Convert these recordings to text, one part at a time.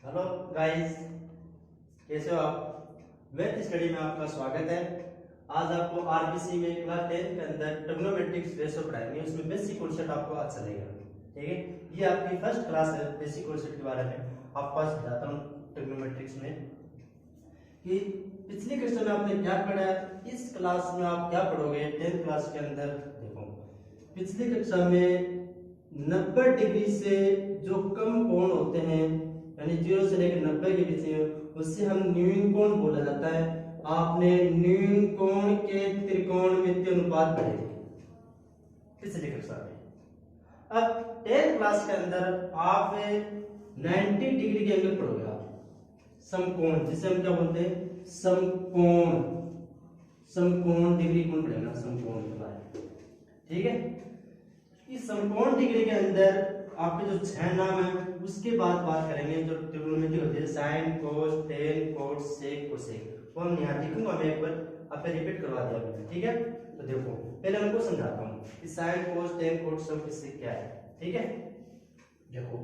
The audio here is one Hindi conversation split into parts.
हेलो गाइस, कैसे हो आप। मैथ स्टडी में आपका स्वागत है। आज आपको आरबीसी में क्लास 10 के अंदर ट्रिग्नोमेट्रिक्स रेशो पढ़ाएंगे। उसमें बेसिक कॉन्सेप्ट आपको आज चलेगा। ठीक है, ये आपकी फर्स्ट क्लास है बेसिक कॉन्सेप्ट के बारे में। आपको आज बताता हूँ ट्रिग्नोमेट्रिक्स में कि पिछली क्वेश्चन में आपने क्या पढ़ा है, इस क्लास में आप क्या पढ़ोगे 10th क्लास के अंदर। देखो, पिछली कक्षा में 90 डिग्री से जो कम कोण होते हैं, यानी 0 से लेकर 90 के बीच में, उससे हम न्यून कोण बोला जाता है। आपने न्यून कोण के त्रिकोणमितीय अनुपात पढ़े पिछली कक्षा में। अब 10th क्लास के अंदर आप 90 डिग्री के एंगल पढ़ोगे आप, समकोण, जिसे हम क्या बोलते हैं, समकोण। समकोण डिग्री कोण पढ़ेगा, समकोण के बारे में। ठीक है, इस समकोण डिग्री के अंदर आपके जो 6 नाम है उसके बाद बात करेंगे। जो त्रिकोणमिति होती है, sign, cos, tan, cot, sec, cosec, वो हम यहाँ लिखूंगा। मैं एक बार आपने रिपीट करवा दिया मैंने। ठीक है, तो देखो पहले हमको समझाता हूँ कि साइन, कोस, टेन, कोट सब किससे क्या है। ठीक है, देखो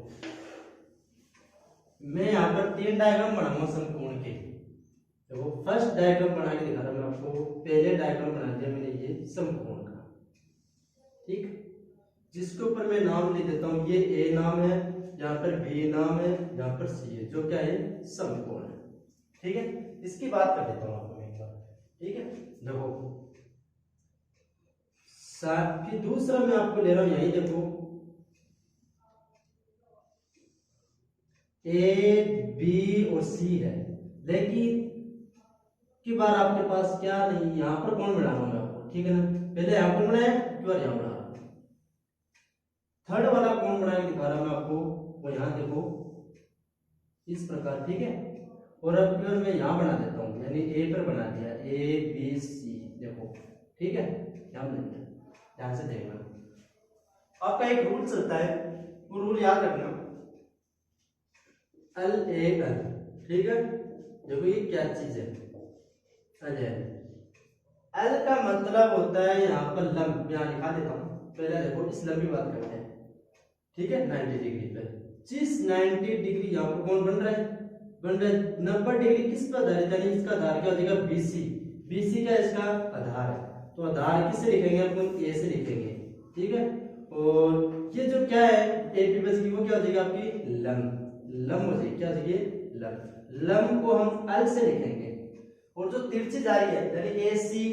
मैं यहाँ पर 3 डायग्राम बनाऊंगा समकोण के। देखो फर्स्ट डायग्राम बना के दिखा रहा हूं मैं आपको। पहले डायग्राम बना दिया मैंने ये समकोण का। ठीक, जिसके ऊपर मैं नाम लिख देता हूं, ये ए नाम है, यहाँ पर बी नाम है, यहाँ पर सी है, जो क्या है, समकोण है। ठीक है, इसकी बात कर देता हूं आपको एक बार। ठीक है, देखो कि दूसरा मैं आपको ले रहा हूं यही, देखो ए बी और सी है, लेकिन की बार आपके पास क्या नहीं, यहाँ पर कौन बनाना मैं आपको। ठीक है ना, पहले यहाँ पर बनाया, यहाँ बना। थर्ड वाला कौन बना के दिखा रहा मैं आपको, वो यहाँ देखो इस प्रकार। ठीक है, और अब फिर मैं यहाँ बना देता हूँ, यानी ए पर बना दिया, ए बी सी, देखो। ठीक है, यहाँ बना दिया, ध्यान से देखना। आपका एक रूल चलता है, वो रूल याद रखना, एल ए एल। ठीक है, देखो ये क्या चीज है, एल का मतलब होता है यहाँ पर लंब। यहाँ लिखा देता हूँ, पहले देखो इस लंब की बात करते हैं। ठीक है, 90 डिग्री पे, जिस 90 डिग्री यहाँ पर कौन बन रहा है, 90 डिग्री किस पर आधारित है, इसका आधार क्या हो जाएगा, बीसी। बीसी का इसका आधार है, तो आधार किससे लिखेंगे अपन, ए से लिखेंगे। ठीक है, और ये जो क्या है एपी बस की, वो क्या हो जाएगा आपकी लंब। लंब हो जाएगी, क्या हो जाएगी, लंब। लंब को हम एल से लिखेंगे, और जो तिरछी जा रही है यानी एसी,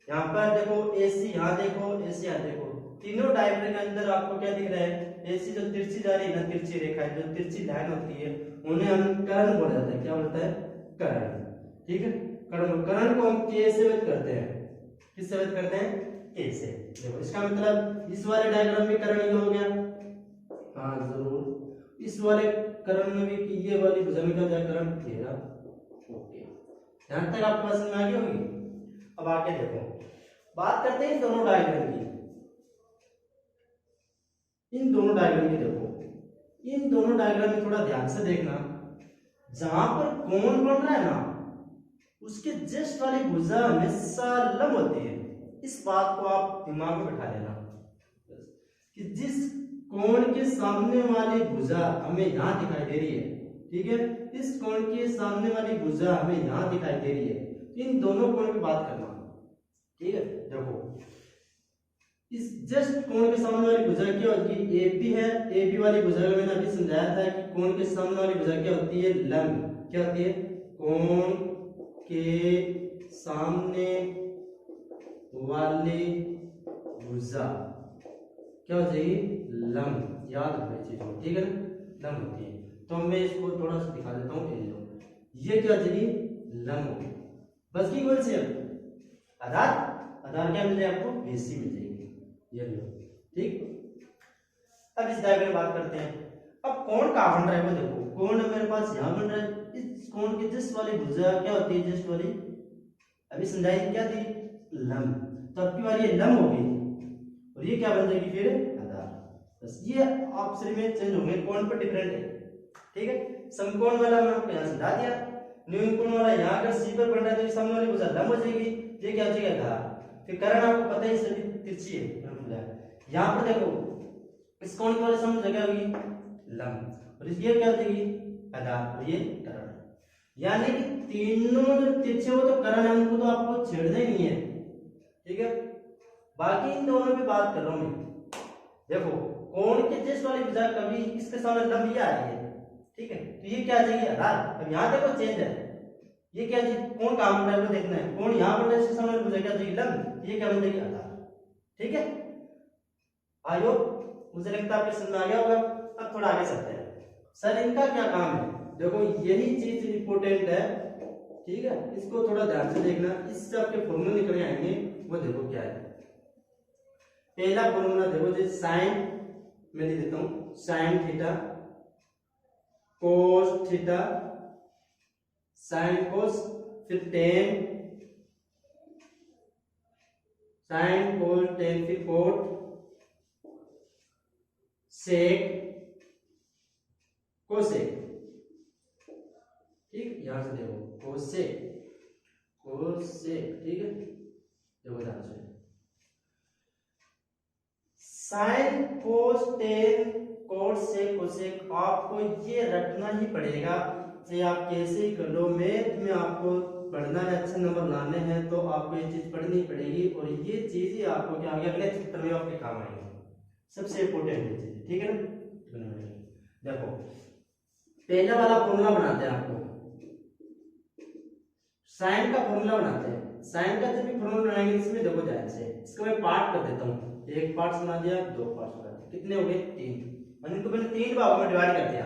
यहाँ पर देखो एसी, यहाँ देखो एसी, यहाँ देखो, तीनों डायग्राम के अंदर आपको क्या दिख रहा है, ऐसी जो तिरछी जा रही है ना, तिरछी रेखा है, जो तिरछी लाइन होती है, उन्हें हम कर्ण बोला जाता है। क्या बोलता है, कर्ण। ठीक है, कर्ण। कर्ण को हम के से व्यक्त करते हैं, किससे व्यक्त करते हैं, के से। देखो इसका मतलब इस वाले डायग्राम में कर्ण ये हो गया, हाँ जरूर। इस वाले कर्ण में भी ये वाली भुजा में क्या जाए, कर्ण घेरा। ओके, ध्यान तक आपको समझ में आ गई होगी। अब आगे देखो, बात करते हैं इन दोनों डायग्राम की। इन दोनों डायग्राम की देखो, इन दोनों डायग्राम में थोड़ा ध्यान से देखना। जहां पर कोण बन रहा है ना, उसके जस्ट वाली भुजा हमेशा लंब होती है। इस बात को आप दिमाग में बैठा लेना कि जिस कोण के सामने वाली भुजा हमें यहां दिखाई दे रही है, ठीक है, इस कोण के सामने वाली भुजा हमें यहां दिखाई दे रही है, इन दोनों कोण की बात करना। ठीक है, देखो इस जस्ट कोण के सामने वाली भुजा क्या होती है, एपी है। एपी वाली भुजा में मैंने अभी समझाया था कि कोण के सामने वाली भुजा क्या होती है, लंब। क्या होती है, कोण के सामने वाली भुजा क्या हो जाएगी, लंब। याद रखना इस चीज को, ठीक है ना, लंब होती है। तो मैं इसको थोड़ा सा दिखा देता हूँ, ये क्या हो जाएगी, लंब होगी। बस की कौन सी आधार, आधार क्या मिल जाएगा आपको, बीसी मिल जाएगी, ये लो। ठीक, अब इस डायग्राम में बात करते हैं। अब कोण कहाँ बन रहा है, वो देखो, कोण मेरे पास यहाँ बन रहा है। इस कोण की जस्ट वाली भुजा क्या होती है, जस्ट वाली अभी समझाई क्या थी, लंब। तो अब की बार ये लंब होगी, और ये क्या बन जाएगी फिर, आधार। बस ये ऑप्शन में चेंज होंगे, कोण पर डिफरेंट है। ठीक है, समकोण वाला मैं आपको यहाँ समझा दिया, न्यून कोण वाला यहाँ अगर सी पर बन रहा है तो सामने वाली भुजा लंब हो जाएगी, ये क्या हो जाएगा, आधार। फिर कर्ण आपको पता ही सभी तिरछी है, यहाँ पर देखो इस कोण की वाले सामने जगह होगी लंब, और ये क्या हो जाएगी, आधार और ये करण, यानी कि तीनों जो तिरछे वो तो करण है, उनको तो आपको छेड़ना ही नहीं है, ठीक है। बाकी इन दोनों की बात कर रहा हूं मैं। देखो कोण के जिस वाली भुजा कभी इसके सामने लंब ये आ रही है, ठीक है, तो ये क्या चाहिए आधार। अब यहाँ देखो चेंज है, ये क्या चीज कोण काम बन रहा है वो देखना है। कोण यहाँ पर इसके सामने भुजा क्या चाहिए लंब, ये क्या बन जाएगी आधार, ठीक है। आयो मुझे लगता है आपके समझ में आ गया होगा। अब थोड़ा आगे चलते हैं, सर इनका क्या काम है। देखो यही चीज इंपोर्टेंट है, ठीक है, इसको थोड़ा ध्यान से देखना। इससे आपके फॉर्मूले निकल आएंगे, वो देखो क्या है। पहला फॉर्मूला देखो जी, साइन मैं लिख देता हूं, sine theta cos theta, sine cos, फिर टेन, साइन कोस टेन, फिर कोट, सेक कोसेक, ठीक। यहां से देखो कोसेक कोसेक, ठीक है। देखो ध्यान से, sine cos tan cot sec cosec, आपको ये रटना ही पड़ेगा। चाहे आप कैसे ही कर लो, मैथ में आपको पढ़ना है, अच्छे नंबर लाने हैं, तो आपको ये चीज पढ़नी पड़ेगी। और ये चीज ही आपको क्या आगे अगले चैप्टर में आपके काम आएगी, सबसे इंपोर्टेंट चीज, ठीक है ना। देखो पहले वाला फॉर्मूला बनाते हैं, आपको साइन का फॉर्मूला बनाते हैं। साइन का जब भी फॉर्मूला बनाएंगे इसमें देखो ध्यान से, इसको मैं पार्ट कर देता हूँ। एक पार्ट सुना दिया, दो पार्ट सुना दिया, कितने हो गए तीन, मैंने इनको मैंने तीन भागों में डिवाइड कर दिया।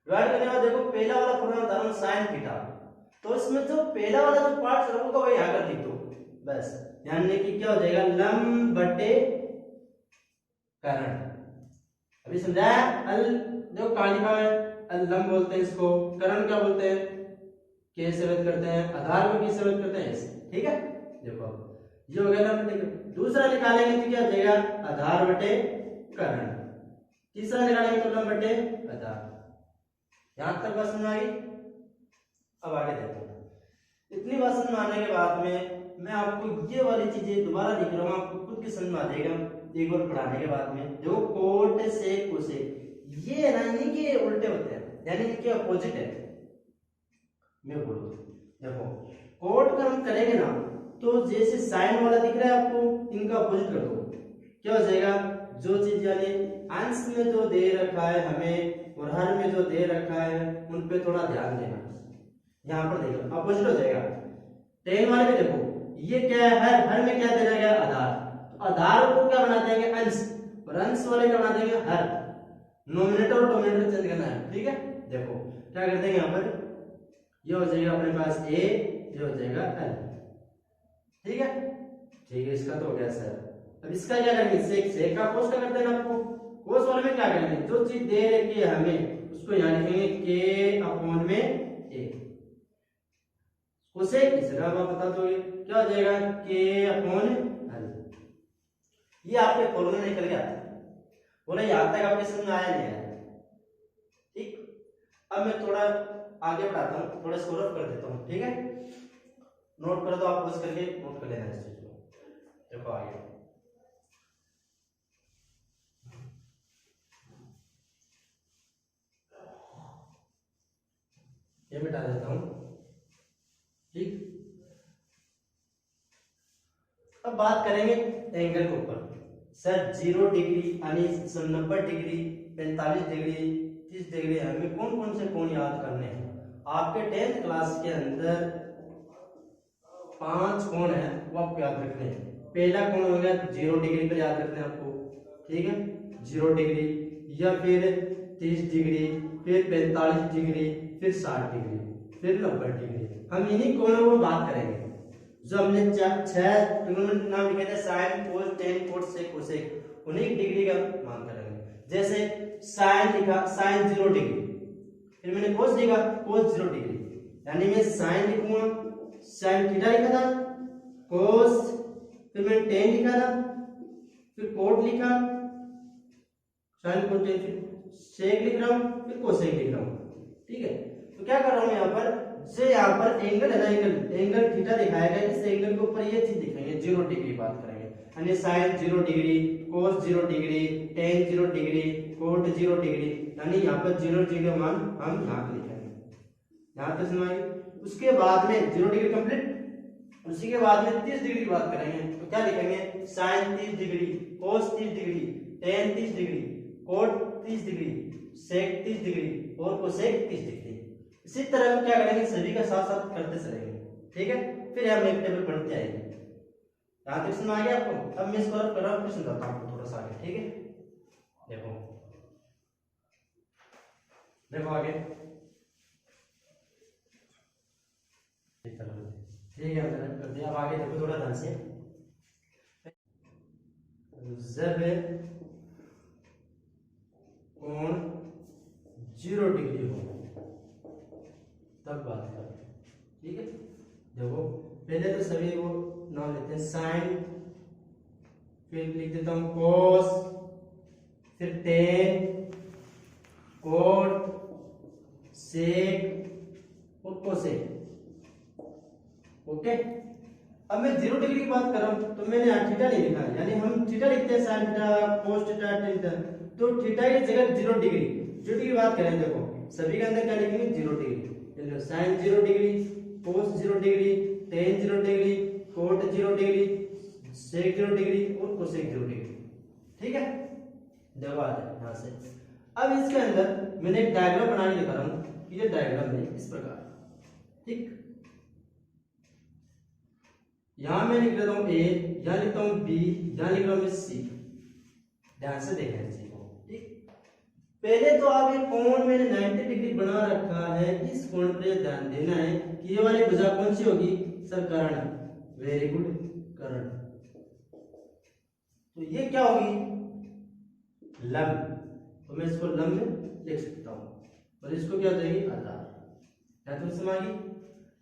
डिवाइड करने के बाद देखो पहला वाला फॉर्मूला बता रहा हूं साइन थीटा, तो इसमें जो पहला वाला जो पार्ट होगा वो यहां कर लिख दो बस, यानी कि क्या हो जाएगा लंब बटे करण। अभी समझाया। अल देखो कहां लिखा है, अल लंब बोलते हैं इसको, करण क्या बोलते हैं, कैसे व्यक्त करते हैं, आधार को कैसे व्यक्त करते हैं ऐसे, ठीक है। देखो ये हो गया लंब बटे, दूसरा निकालेंगे तो क्या हो जाएगा आधार बटे करण, तीसरा निकालेंगे तो लंब बटे आधार। यहां तक बात समझ आई। अब आगे देखो, इतनी बात समझ आने के बाद में मैं आपको ये वाली चीजें दोबारा लिख रहा हूं, आपको खुद की समझ में आ जाएगा एक बार पढ़ाने के बाद में। जो कोट से कोसे, ये ना इनके उल्टे होते हैं, यानी इनके अपोजिट है। मैं बोलूं देखो कोट का हम करेंगे ना, तो जैसे साइन वाला दिख रहा है आपको, इनका अपोजिट कर दो, क्या हो जाएगा, जो चीज यानी अंश में जो दे रखा है हमें और हर में जो दे रखा है उन पे थोड़ा ध्यान देना। यहां पर देखो अपोजिट हो जाएगा। टेन वाले में देखो ये क्या है, हर में क्या दे रखा है आधार, तो आधार को क्या बना देंगे अंश, और अंश वाले क्या बना देंगे हर। नोमिनेटर और डोमिनेटर चेंज करना है, ठीक है। देखो क्या कर देंगे, यहाँ पर ये हो जाएगा अपने पास a, ये हो जाएगा l, ठीक है। ठीक है, इसका तो हो गया सर। अब इसका क्या करेंगे, सेक का कोस का कर देना आपको। कोस वाले में क्या करेंगे, जो चीज दे रखी है हमें उसको यहाँ लिखेंगे k अपॉन में a। कोसेक इस जगह आप बता दोगे क्या हो जाएगा k अपॉन l। ये आपके फॉर्मूला निकल गया, बोला यहाँ तक आपके समझ में आया नहीं आया, ठीक। अब मैं थोड़ा आगे बढ़ाता हूँ, थोड़ा इसको रफ कर देता हूँ, ठीक है। नोट कर दो, आप पॉज करके नोट कर लेना इस चीज को। देखो आगे ये मिटा देता हूँ, ठीक। अब बात करेंगे एंगल के ऊपर। सर 0 डिग्री यानी 90 डिग्री, 45 डिग्री, 30 डिग्री, हमें कौन कौन से कोण याद करने हैं। आपके 10th क्लास के अंदर 5 कोण है, वो आपको याद रखने हैं। पहला कोण हो गया 0 डिग्री पर याद रखना है आपको, ठीक है, 0 डिग्री, या फिर 30 डिग्री, फिर 45 डिग्री, फिर 60 डिग्री, फिर 90 डिग्री। हम इन्हीं कोणों पर बात करेंगे जो हमने 6 ट्रिग्नोमेट्री नाम लिखे थे, sine cos tan cot sec cosec, उन्हीं डिग्री का मान करेंगे। जैसे साइन लिखा, साइन 0 डिग्री, फिर मैंने कोस लिखा, कोस 0 डिग्री, यानी मैं साइन लिखूंगा, साइन थीटा लिखा था, कोस, फिर मैंने टेन लिखा था, फिर कोट लिखा, साइन कोस टेन, फिर सेक लिख रहा हूं, फिर कोसेक लिख रहा हूं, ठीक है। तो क्या कर रहा हूं यहाँ पर, से यहाँ पर एंगल है ना, एंगल थीटा दिखाएगा, इस एंगल के ऊपर ये चीज दिखाएंगे 0 डिग्री बात करेंगे। यानी sine 0 degree, cos 0 degree, tan 0 degree, cot 0 degree, यानी यहाँ पर 0 डिग्री का मान हम यहाँ पे लिखेंगे। यहाँ तक समझ आएगी। उसके बाद में 0 डिग्री कंप्लीट, उसी के बाद में 30 डिग्री की बात करेंगे तो क्या लिखेंगे, sine 30 degree, cos 30 degree, tan 30 degree, cot 30 degree, sec 30 degree और कोसेक 30 डिग्री। इसी तरह हम क्या करेंगे, सभी का साथ साथ करते चलेंगे, ठीक है। फिर हम एक टेबल बनते आएंगे। यहाँ तक समझ आ गया आपको। अब मैं इसको कर रहा हूँ, फिर समझाता हूँ आपको थोड़ा सा आगे, ठीक है। देखो देखो आगे, ठीक है मैंने कर दिया। अब आगे देखो थोड़ा ध्यान से, जब कोण 0 डिग्री हो तब बात करें, ठीक है। देखो पहले तो सभी वो नाम लेते हैं, साइन, फिर लिख देता हूं कोस, फिर टेन, कोट, सेक और कोसेक, ओके। अब मैं 0 डिग्री की बात कर रहा हूं तो मैंने यहाँ थीटा नहीं लिखा है, यानी हम थीटा लिखते हैं, sine theta, cos theta, tan theta, तो थीटा की जगह 0 डिग्री, 0 डिग्री की बात करें, देखो सभी के अंदर क्या लिखेंगे, 0 degree. Sine 0 degree, cos 0 degree, tan 0 degree, cot 0 degree, sec 0 degree और कोसेक 0 डिग्री, ठीक है। देखो आ जाए यहाँ से। अब इसके अंदर मैंने एक डायग्राम बनाने दिखा रहा हूँ, ये डायग्राम है इस प्रकार, ठीक। यहां मैं लिख लेता हूं ए, यहां लिखता हूं बी, यहां लिख रहा हूं सी। ध्यान से देखना इसी को, ठीक। पहले तो आप ये कोण मैंने 90 डिग्री बना रखा है, इस कोण पर ध्यान देना है कि ये वाली भुजा कौन सी होगी, सर कर्ण, वेरी गुड, कर्ण। तो ये क्या होगी, लंब, तो मैं इसको लंब में लिख सकता हूं और इसको क्या हो जाएगी, आधार। या तो समझ गई।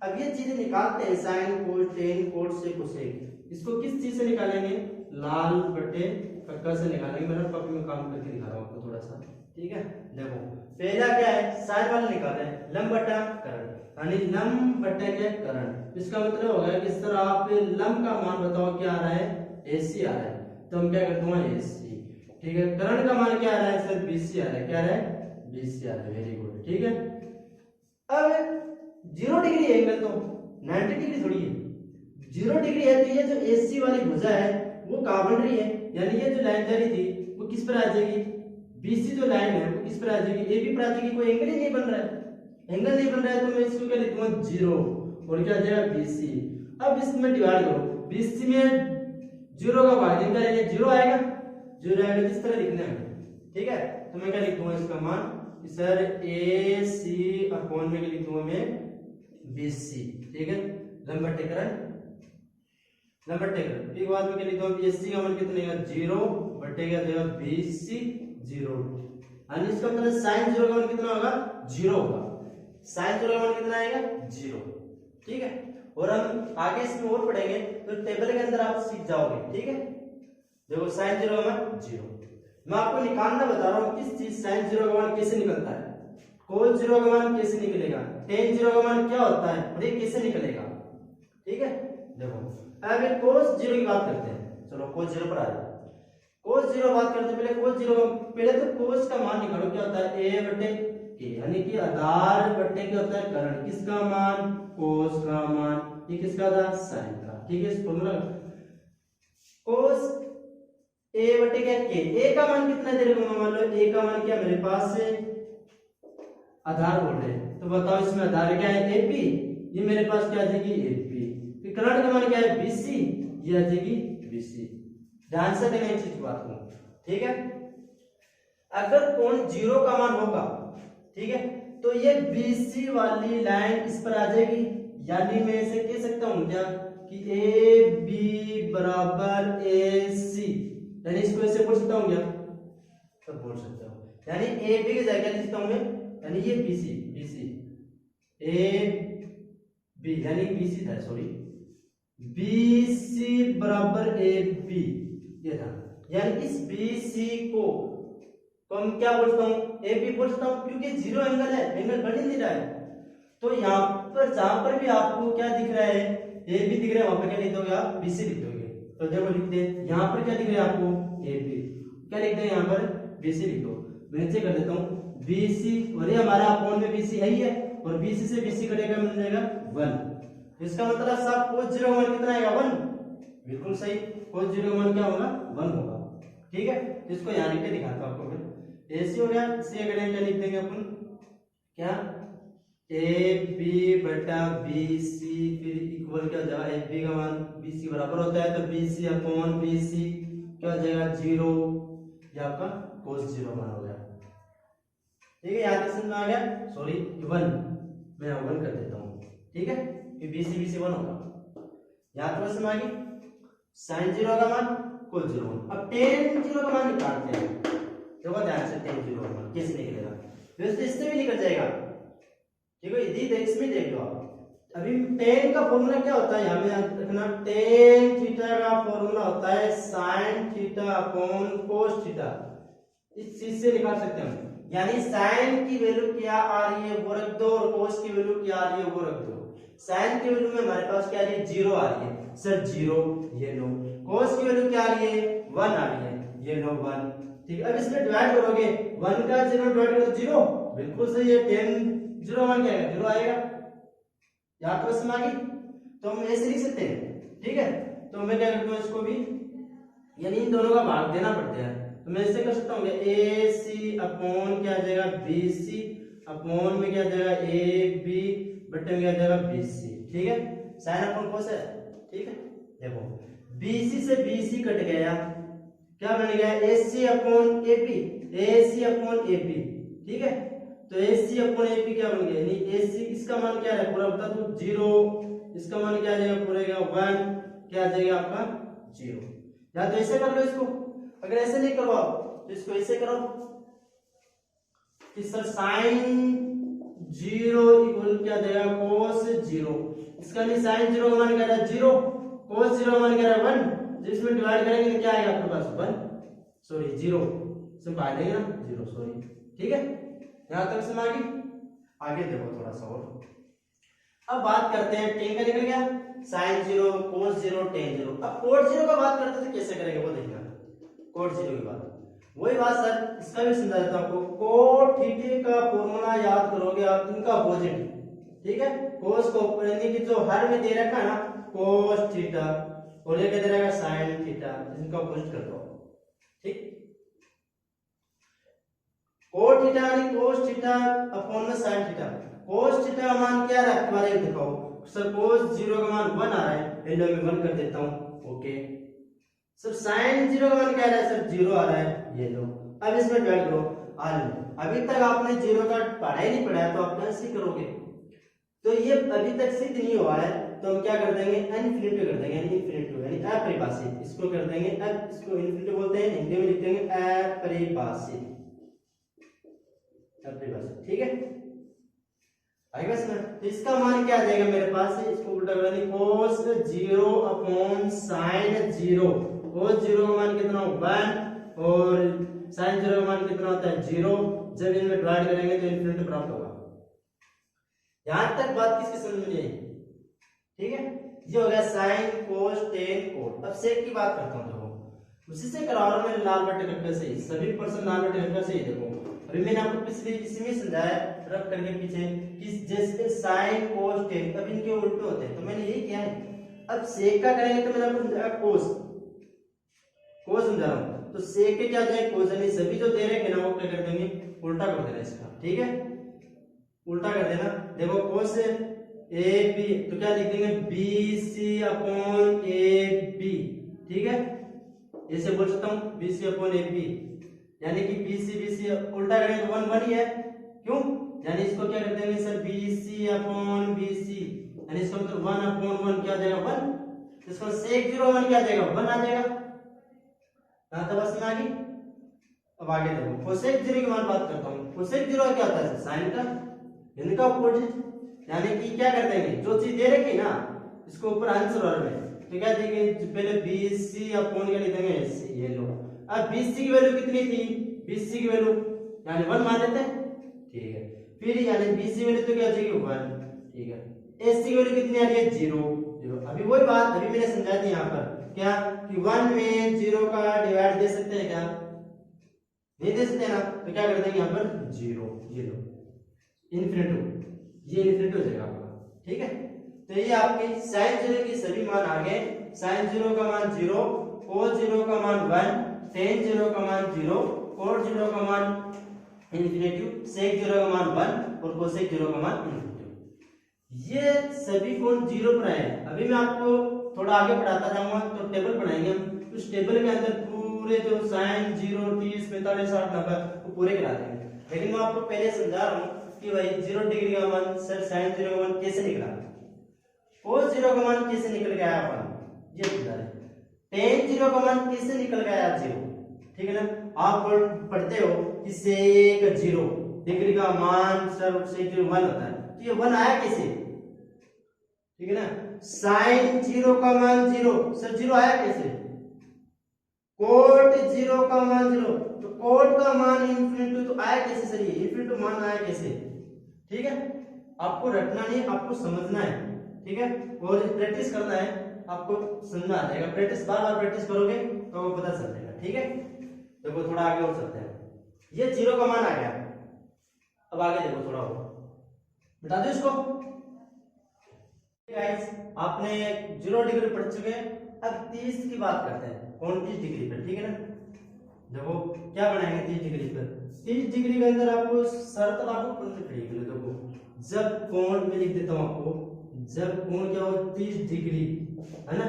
अब ये चीजें निकालते हैं, sign, cos, tan, cot, sec, cosec, इसको किस चीज से निकालेंगे, लाल बटे कक्का से निकालेंगे। मैं कॉपी में काम करके दिखा रहा हूं आपको थोड़ा सा, ठीक है। देखो पहला क्या है, साइन वाला निकाले, लंब बटा कर्ण, यानी लंब बटे क्या, कर्ण। इसका मतलब होगा कि सर आप लंब का मान बताओ क्या आ रहा है, AC आ रहा है, तो हम क्या करते हैं, AC, ठीक है। कर्ण का मान क्या आ रहा है सर, BC आ रहा है, क्या आ रहा है, BC आ रहा है, वेरी गुड, ठीक है। अब 0 डिग्री एंगल तो 90 डिग्री थोड़ी है, 0 डिग्री है, तो ये जो AC वाली भुजा है वो कहां बन रही है, यानी ये जो लाइन जा रही थी वो किस पर आ जाएगी, BC जो लाइन है वो किस पर आ जाएगी, AB पर आ जाएगी। कोई एंगल ही नहीं बन रहा है, एंगल नहीं बन रहा है, तो मैं इसको क्या लिखूंगा, 0, और क्या आ जाएगा, BC। अब इसमें डिवाइड करो, BC में 0 का भाग देंगे, ये 0 आएगा, 0 आएगा, इस तरह लिखना है, ठीक है। तो मैं क्या लिखूंगा इसका मान, सर AC अपॉन में लिख दूंगा मैं BC, ठीक है। लंब बटे कर्ण, लंब बटे कर्ण, एक बात में क्या लिखता हूं, AC का मान कितना है, 0 बटे क्या देगा, BC 0, यानी इसका मतलब sin 0 का मान कितना होगा, 0 होगा। sin 0 का मान कितना आएगा, 0, ठीक है। और हम आगे इसमें और पढ़ेंगे तो टेबल के अंदर आप सीख जाओगे, ठीक है। देखो sin 0 का मान 0, मैं आपको निकालना बता रहा हूं किस चीज, sin 0 का मान कैसे निकलता है, cos 0 का मान कैसे निकलेगा, tan 0 का मान क्या होता है और ये कैसे निकलेगा, ठीक है। देखो अब एक cos 0 की बात करते हैं, चलो cos 0 पर आ जाओ। cos 0 बात करते हैं, पहले cos 0 का, पहले तो cos का मान निकालो, क्या होता है, a बटे k, यानी कि आधार बटे क्या होता है, कर्ण, किसका मान, cos का मान, ये किसका था, sin का, ठीक है। इस फॉर्मूला cos a बटे क्या, k, a का मान कितना दे रहे हो, मान लो a का मान क्या मेरे पास है, आधार बोल रहे हैं, तो बताओ इसमें आधार क्या है, AP, ये मेरे पास क्या आ जाएगी, AP। फिर कर्ण का मान क्या है, BC, ये आ जाएगी BC। ध्यान से देना इस चीज बात को, ठीक है। अगर कोण 0 का मान होगा, ठीक है, तो ये BC वाली लाइन इस पर आ जाएगी, यानी मैं इसे कह सकता हूं क्या कि AB बराबर AC, यानी इसको ऐसे बोल सकता हूं क्या, तो बोल सकता हूं, यानी AB की जगह लिखता हूं मैं, यानी ये BC, AB यानी BC था, सॉरी, BC बराबर AB, ये था, यानी इस BC को तो हम क्या बोलता हूं, AB बोल सकता हूं, क्योंकि 0 एंगल है, एंगल बन ही नहीं रहा है। तो यहाँ पर जहां पर भी आपको क्या दिख रहा है, AB दिख रहा है, वहां पर क्या लिख दोगे आप, BC लिख दोगे, तो देखो लिखते हैं यहाँ पर क्या दिख रहा है आपको ए बी, क्या लिखते हैं यहाँ पर बी सी लिख दो। मैं नीचे कर देता हूँ बी सी, और ये हमारा अपॉन में बी सी है ही है, और बी सी से बी सी कटेगा मिल जाएगा 1। इसका मतलब साहब cos 0 1 कितना आएगा 1, बिल्कुल सही, cos 0 1 क्या होगा 1 होगा। ठीक है, तो इसको यहाँ लिख के दिखाता हूँ आपको। फिर ए सी हो गया, सी अगर क्या लिख देंगे अपन क्या ए बी बटा बी सी, फिर इक्वल क्या हो जाएगा ए बी का मान बी सी बराबर होता है, तो B C upon B C क्या हो जाएगा 0, ये आपका cos 0 मान हो गया। ठीक है, यहाँ तक समझ में आ गया, सॉरी 1 मैं 1 कर देता हूँ। ठीक है, कि बी सी 1 होगा, यहाँ तक समझ आ गई। sin 0 का मान cos 0 मान, अब tan 0 का मान निकालते हैं। देखो ध्यान से tan 0 का मान कैसे निकलेगा, वैसे इससे भी निकल जाएगा। ठीक है, यदि देख इसमें देख लो आप, अभी tan का फॉर्मूला क्या होता है, यहाँ में याद रखना tan थीटा का फॉर्मूला होता है sin theta upon cos theta. इस चीज से निकाल सकते हैं हम, यानी sin की वैल्यू क्या आ रही है वो रख दो, और cos की वैल्यू क्या आ रही है वो रख दो। sin की वैल्यू में हमारे पास क्या आ रही है 0 आ रही है, सर 0 ये लो। cos की वैल्यू क्या आ रही है 1 आ रही है, ये लो 1। ठीक है, अब इसमें डिवाइड करोगे 1 का 0 डिवाइड करो तो 0, बिल्कुल सही है, tan 0 मान क्या आएगा 0 आएगा। यहाँ पर समझ आ गई, तो हम ऐसे लिख सकते हैं। ठीक है, तो मैं क्या करता हूँ इसको भी, यानी इन दोनों का भाग देना पड़ता है, तो मैं इससे कर सकता हूँ ए सी अपॉन क्या आ जाएगा बी सी, अपॉन में क्या आ जाएगा ए बी बटे में क्या आ जाएगा बी सी। ठीक है, साइन अपॉन कोस है। ठीक है, देखो बी सी से बी सी कट गया, क्या बन गया A C upon A P, A C upon A P. ठीक है, तो ए सी अपॉन ए पी क्या बन गया, यानी ए सी इसका मान क्या है पूरा बता दो 0, इसका मान क्या आ जाएगा पूरा 1, क्या आ जाएगा आपका 0। या तो ऐसे कर लो इसको, अगर ऐसे नहीं करो आप तो इसको ऐसे करो कि सर sin 0 इक्वल क्या देगा cos 0, इसका नहीं sin 0 का मान क्या है 0, cos 0 का मान क्या है 1, जिसमें डिवाइड करेंगे तो क्या आएगा आपके पास 1, सॉरी 0 से काट देंगे ना 0, सॉरी। ठीक है, यहां तक समझ आ गई। आगे देखो थोड़ा सा और, अब बात करते हैं tan का, निकल गया sin 0 cos 0 tan 0। अब cot 0 का बात करते थे कैसे करेंगे वो देखना, cot 0 की बात वही बात सर इसका भी समझा देता हूं आपको। cot थीटा का फॉर्मूला याद करोगे आप, इनका अपोजिट। ठीक है, cos को यानी कि जो हर में दे रखा है ना cos थीटा, और ये क्या दे रखा है sin थीटा, इनका अपोजिट कर दो। ठीक, cot थीटा यानी cos थीटा अपॉन में sin थीटा। cos थीटा का मान क्या है आपके बारे में दिखाओ सर, cos 0 का मान 1 आ रहा है, पहले मैं 1 कर देता हूं। ओके सर, sin 0 का मान क्या आ रहा है सर 0 आ रहा है, ये लो। अब इसमें डिवाइड करो, अभी तक आपने 0 का पढ़ा ही नहीं पढ़ा है तो आप कैसे करोगे, तो ये अभी तक सिद्ध नहीं हुआ है, तो हम क्या कर देंगे इनफिनिटी कर देंगे, यानी इनफिनिटी यानी अपरिभाषित, इसको कर देंगे अब, इसको इनफिनिटी बोलते हैं, हिंदी में लिख देंगे अपरिभाषित, अपरिभाषित। ठीक है, आएगा सर, तो इसका मान क्या आ जाएगा मेरे पास, इसको उल्टा कर देंगे cos 0 अपॉन sin 0। cos 0 का मान कितना 1 और sin 0 का मान कितना होता है 0, जब इनमें डिवाइड करेंगे तो इनफिनिटी प्राप्त होगा। यहां तक बात किसकी समझ में आई? ठीक है, ये हो गया sin cos tan cot। अब sec की बात करता हूं, देखो उसी से करा रहा हूं मैं लाल बटे कट्टे से, सभी पर्सन लाल बटे कट्टे से ही। देखो अभी मैंने आपको पिछले इसमें समझाया रब करके पीछे कि जैसे sin cos tan, अब इनके उल्टे होते हैं, तो मैंने यही किया है। अब sec का करेंगे तो मैंने आपको समझाया cos समझा रहा हूं, तो sec के क्या जाए cos, यानी सभी जो दे रहे हैं ना वो क्या कर देंगे उल्टा कर देना इसका। ठीक है, उल्टा कर देना। देखो cos ए बी तो क्या लिख देंगे B C upon A B. ठीक है, ऐसे बोल सकता हूँ B C upon A B, यानी कि बी सी उल्टा करेंगे तो 1 1 ही है, क्यों, यानी इसको क्या कर देंगे sir B C upon B C, यानी इसका मतलब 1 अपॉन 1 क्या आ जाएगा 1, इसको sec 0 1 क्या आ जाएगा 1 आ जाएगा। यहां तक बस में आ गई। अब आगे देखो cosec 0 की मान बात करता हूं। cosec 0 क्या होता है sin का, इनका अपोजिट, यानी कि क्या कर देंगे जो चीज दे रखी ना इसको ऊपर आंसर वाले में, तो क्या देंगे पहले BC अपॉन क्या लिख देंगे AC, ये लो। अब BC की वैल्यू कितनी थी, BC की वैल्यू यानी 1 मान लेते हैं। ठीक है, फिर यानी BC वैल्यू तो क्या हो जाएगी 1। ठीक है, AC की वैल्यू कितनी आ रही है 0 0। अभी वही बात अभी मैंने समझा दी यहाँ पर क्या कि 1 में 0 का डिवाइड दे सकते हैं क्या? नहीं दे सकते ना, तो क्या कर देंगे यहाँ पर 0, ये लो इन्फिनिटी, ये इन्फिनिटी हो जाएगा आपका। ठीक है, तो ये आपकी sin 0 की सभी मान आ गए। sin 0 का मान 0, cos 0 का मान 1, tan 0 का मान 0, cot 0 का मान इन्फिनिटी, sec 0 का मान 1 और cosec 0 का मान इन्फिनिटी। ये सभी कोण 0 पर आए। अभी मैं आपको थोड़ा आगे पढ़ाता जाऊंगा तो टेबल बनाएंगे हम, उस टेबल के अंदर पूरे जो sin 0, 30, 45, 60, 90 वो पूरे गिरा देंगे। लेकिन मैं आपको पहले समझा रहा हूँ कि भाई 0 डिग्री का मान सर sin 0 का मान कैसे निकला, cos 0 का मान कैसे निकल गया अपन, ये बता रहे। tan 0 का मान कैसे निकल गया 0, ठीक है ना। आप पढ़ते हो कि sec 0 डिग्री का मान सर sec 0 1 होता है, तो ये 1 आया कैसे, ठीक है ना। sin 0 का मान 0, सर 0 आया कैसे, cot 0 का मान 0, तो cot का मान इन्फिनिटी तो आया कैसे सर, ये इन्फिनिटी मान आया कैसे, ठीक है। आपको रटना नहीं, आपको समझना है, ठीक है, और प्रैक्टिस करना है, आपको समझ में आ जाएगा। प्रैक्टिस बार बार प्रैक्टिस करोगे तो आपको पता चल जाएगा, ठीक है। देखो थोड़ा आगे और चलते हैं, ये 0 का मान आ गया। अब आगे देखो थोड़ा और बता दो इसको गाइस। आपने 0 डिग्री पढ़ चुके हैं, अब 30 की बात करते हैं, कौन 30 डिग्री पर, ठीक है ना। देखो क्या बनाएंगे 30 डिग्री पर, 30 डिग्री के अंदर आपको शर्त लागू करनी पड़ेगी। देखो जब कोण, मैं लिख देता हूं आपको, जब कोण क्या हो 30 डिग्री, है ना,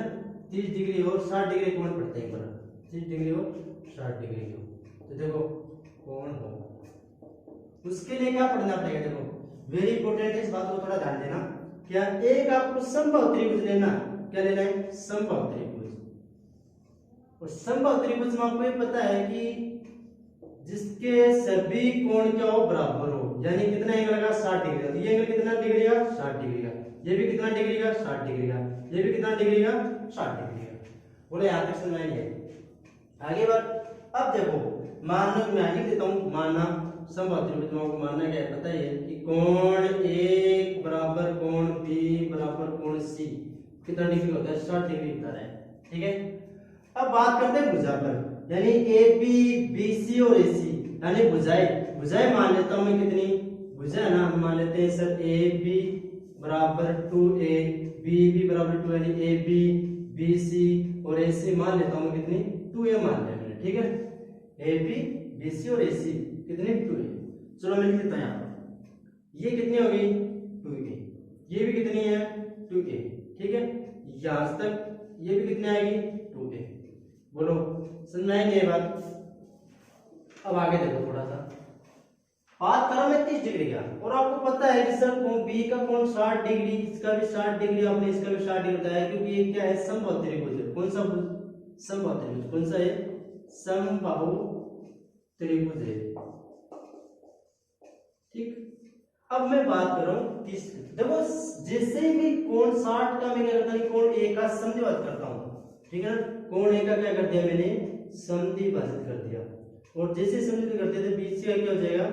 30 डिग्री और 60 डिग्री कोण पड़ते हैं, 30 डिग्री और 60 डिग्री हो, तो देखो कोण हो, उसके लिए क्या पढ़ना पड़ेगा। देखो वेरी इंपॉर्टेंट है, इस बात को थोड़ा ध्यान देना। क्या एक आपको समबाहु त्रिभुज लेना, क्या लेना है, समबाहु त्रिभुज। और समबाहु त्रिभुज में आपको ये पता है कि जिसके सभी कोण क्या हो बराबर हो, यानी कितना एंगल लगा 60 डिग्री का, ये एंगल कितना डिग्री का 60 डिग्री का, ये भी कितना डिग्री का 60 डिग्री का, ये भी कितना डिग्री का 60 डिग्री का। बोले यहां तक समझ नहीं है, आगे बढ़। अब देखो मानना, मैं आगे देता हूं, मानना समबाहु त्रिभुज में आपको मानना क्या है पता है कि कोण A बराबर कोण B बराबर कोण C कितना डिग्री होता है, 60 डिग्री होता है, ठीक है। अब बात करते हैं भुजा पर, यानी AB, BC और AC, यानी भुजाएं। भुजाएं मान लेता हूं मैं कितनी, भुजा ना हम मान लेते हैं सर AB बराबर 2A, BB बराबर 2, यानी AB, BC और AC मान लेता हूं मैं कितनी, 2A मान लिया मैंने, ठीक है। AB, BC और AC कितने, 2A। चलो मैं लिख देता हूं यहां पर, ये कितनी हो गई 2A, ये भी कितनी है 2A, ठीक है। यहां तक ये भी कितनी आएगी 2A। बोलो समझ में आई ये बात। अब आगे देखो थोड़ा सा, बात करो मैं 30 डिग्री का, और आपको पता है कि सर कोण B का कोण 60 डिग्री, इसका भी 60 डिग्री, आपने इसका भी 60 डिग्री बताया, क्योंकि ये क्या है समबाहु त्रिभुज है। कौन सा समबाहु त्रिभुज, कौन सा है, समबाहु त्रिभुज है, ठीक। अब मैं बात कर रहा हूं 30, देखो जैसे भी कोण 60 का मैं क्या करता हूं, कोण A का समद्विभाजन करता हूं, ठीक है ना। कोण A का क्या कर दिया मैंने, समद्विभाजित कर दिया, और जैसे समद्विभाजित करते थे BC का क्या हो जाएगा,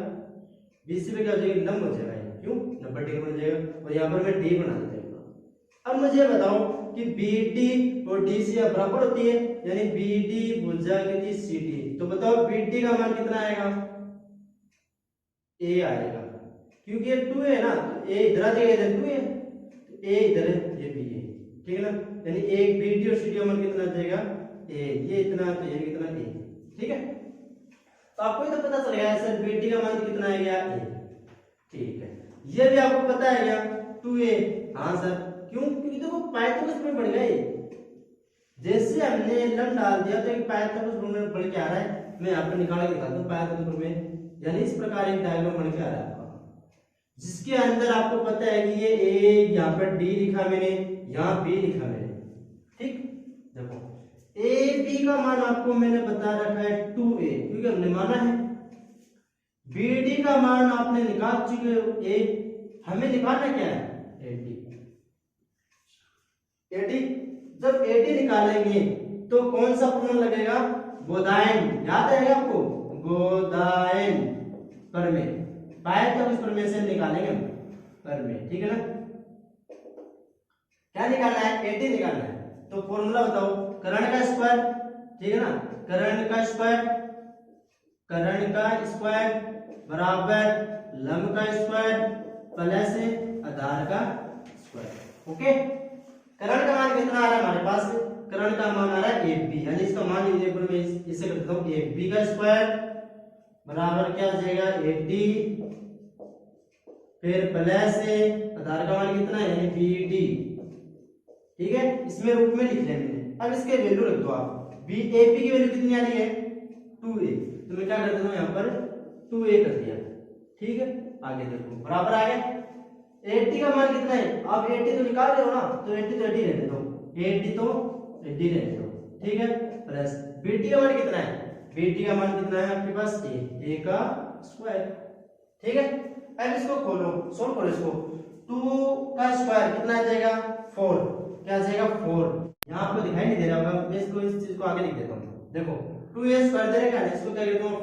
BC पे क्या हो जाएगा, लंब हो जाएगा, क्यों 90 डिग्री बन जाएगा, और यहाँ पर मैं D बना देता हूं। अब मुझे बताओ कि BD और DC बराबर होती है, यानी BD भुजा कितनी CD, तो बताओ BD का मान कितना आएगा, A आएगा, क्योंकि ये 2 है ना, तो A इधर आ जाएगा, इधर 2 है, तो A इधर है, ये भी है, ठीक है ना। यानी एक BD और CD का मान कितना आ जाएगा A, ये इतना, तो ये कितना A, ठीक है। तो आपको ये तो पता चल गया सर BD का मान कितना आएगा A, ठीक है। ये भी आपको पता है क्या 2A, हाँ सर, क्यों, क्योंकि देखो पाइथागोरस में बढ़ गए, जैसे हमने लंब डाल दिया तो एक पाइथागोरस में बढ़ के आ रहा है। मैं यहाँ पर निकाल के दिखाता हूँ पाइथागोरस में, यानी इस प्रकार एक डायग्राम बन के आ रहा है आपका, जिसके अंदर आपको पता है कि ये A, यहाँ पर D लिखा मैंने, यहाँ B लिखा मैंने, ठीक। देखो AB का मान आपको मैंने बता रखा है 2A, क्योंकि हमने माना है। BD का मान आपने निकाल चुके हो A, हमें निकालना क्या है AD। AD जब AD निकालेंगे तो कौन सा फॉर्मूला लगेगा, गोदाइन, याद है आपको, गोदाइन प्रमेय, पाइथागोरस प्रमेय से निकालेंगे हम प्रमेय, ठीक है ना। क्या निकालना है, AD निकालना है, तो फॉर्मूला बताओ, करण का स्क्वायर, ठीक है ना, करण का स्क्वायर बराबर लंब का स्क्वायर प्लस आधार का स्क्वायर। ओके, करण का मान कितना आ रहा है हमारे पास, करण का मान आ रहा है AB, यानी इसका मान लीजिए पर मैं इसे कर देता हूं AB का स्क्वायर बराबर क्या आ जाएगा AD, फिर प्लस आधार का मान कितना है यानी BD, ठीक है, इसमें रूप में लिख लिया मैंने। अब इसके वैल्यू रख दो आप, AB की वैल्यू कितनी आ रही है 2A, तो मैं क्या कर देता हूं यहाँ पर 2A कर दिया, ठीक है। आगे देखो बराबर आ गया, 80 का मान कितना है, आप 80 तो निकाल रहे हो ना, तो 80 तो 80 रहने दो, 80 तो 80 रहने दो, ठीक है, प्लस BT का मान कितना है, BT का मान कितना है आपके पास A का स्क्वायर, ठीक है। अब इसको खोलो, सोल्व करो इसको, 2 का स्क्वायर कितना आ जाएगा 4, क्या आ जाएगा 4, यहाँ आपको दिखाई नहीं दे रहा होगा, मैं इसको इस चीज को आगे लिख देता हूँ, देखो 2A स्क्वायर दे रहा है, इसको क्या कहते हैं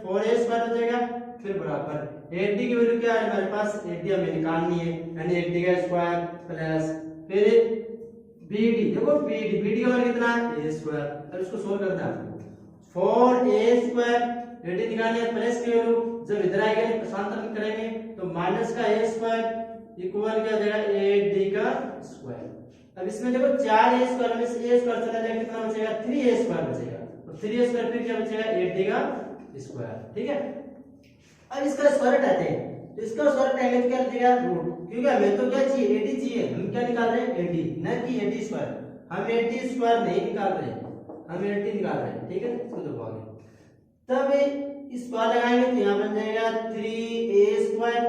4A स्क्वायर हो जाएगा, फिर बराबर 80 की वैल्यू क्या है हमारे पास, 80 हमें निकालनी है, यानी 80 का स्क्वायर प्लस फिर BD, देखो BD का मान कितना है A स्क्वायर, अब इसको सोल्व करना है आपको, 4A स्क्वायर 80 निकालनी है, प्लस की वैल्यू जब इधर आएगा प्रशांतरण करेंगे तो माइनस का A स्क्वायर इक्वल क्या हो जाएगा 8D का स्क्वायर। अब इसमें देखो 4A स्क्वायर में से A स्क्वायर चला जाएगा, कितना बचेगा 3A स्क्वायर बचेगा, और 3A स्क्वायर फिर क्या बचेगा 8D का स्क्वायर, ठीक है। अब इसका स्क्वायर हटाते हैं, तो इसका स्क्वायर हटाएंगे तो क्या बचेगा रूट, क्योंकि हमें तो क्या चाहिए 80 चाहिए, हम क्या निकाल रहे हैं 80, न कि 80 स्क्वायर, हम 80 स्क्वायर नहीं निकाल रहे हैं, हम 80 निकाल रहे हैं, ठीक है। इसको देखो आगे, तब इस बार लगाएंगे तो यहाँ बन जाएगा 3A स्क्वायर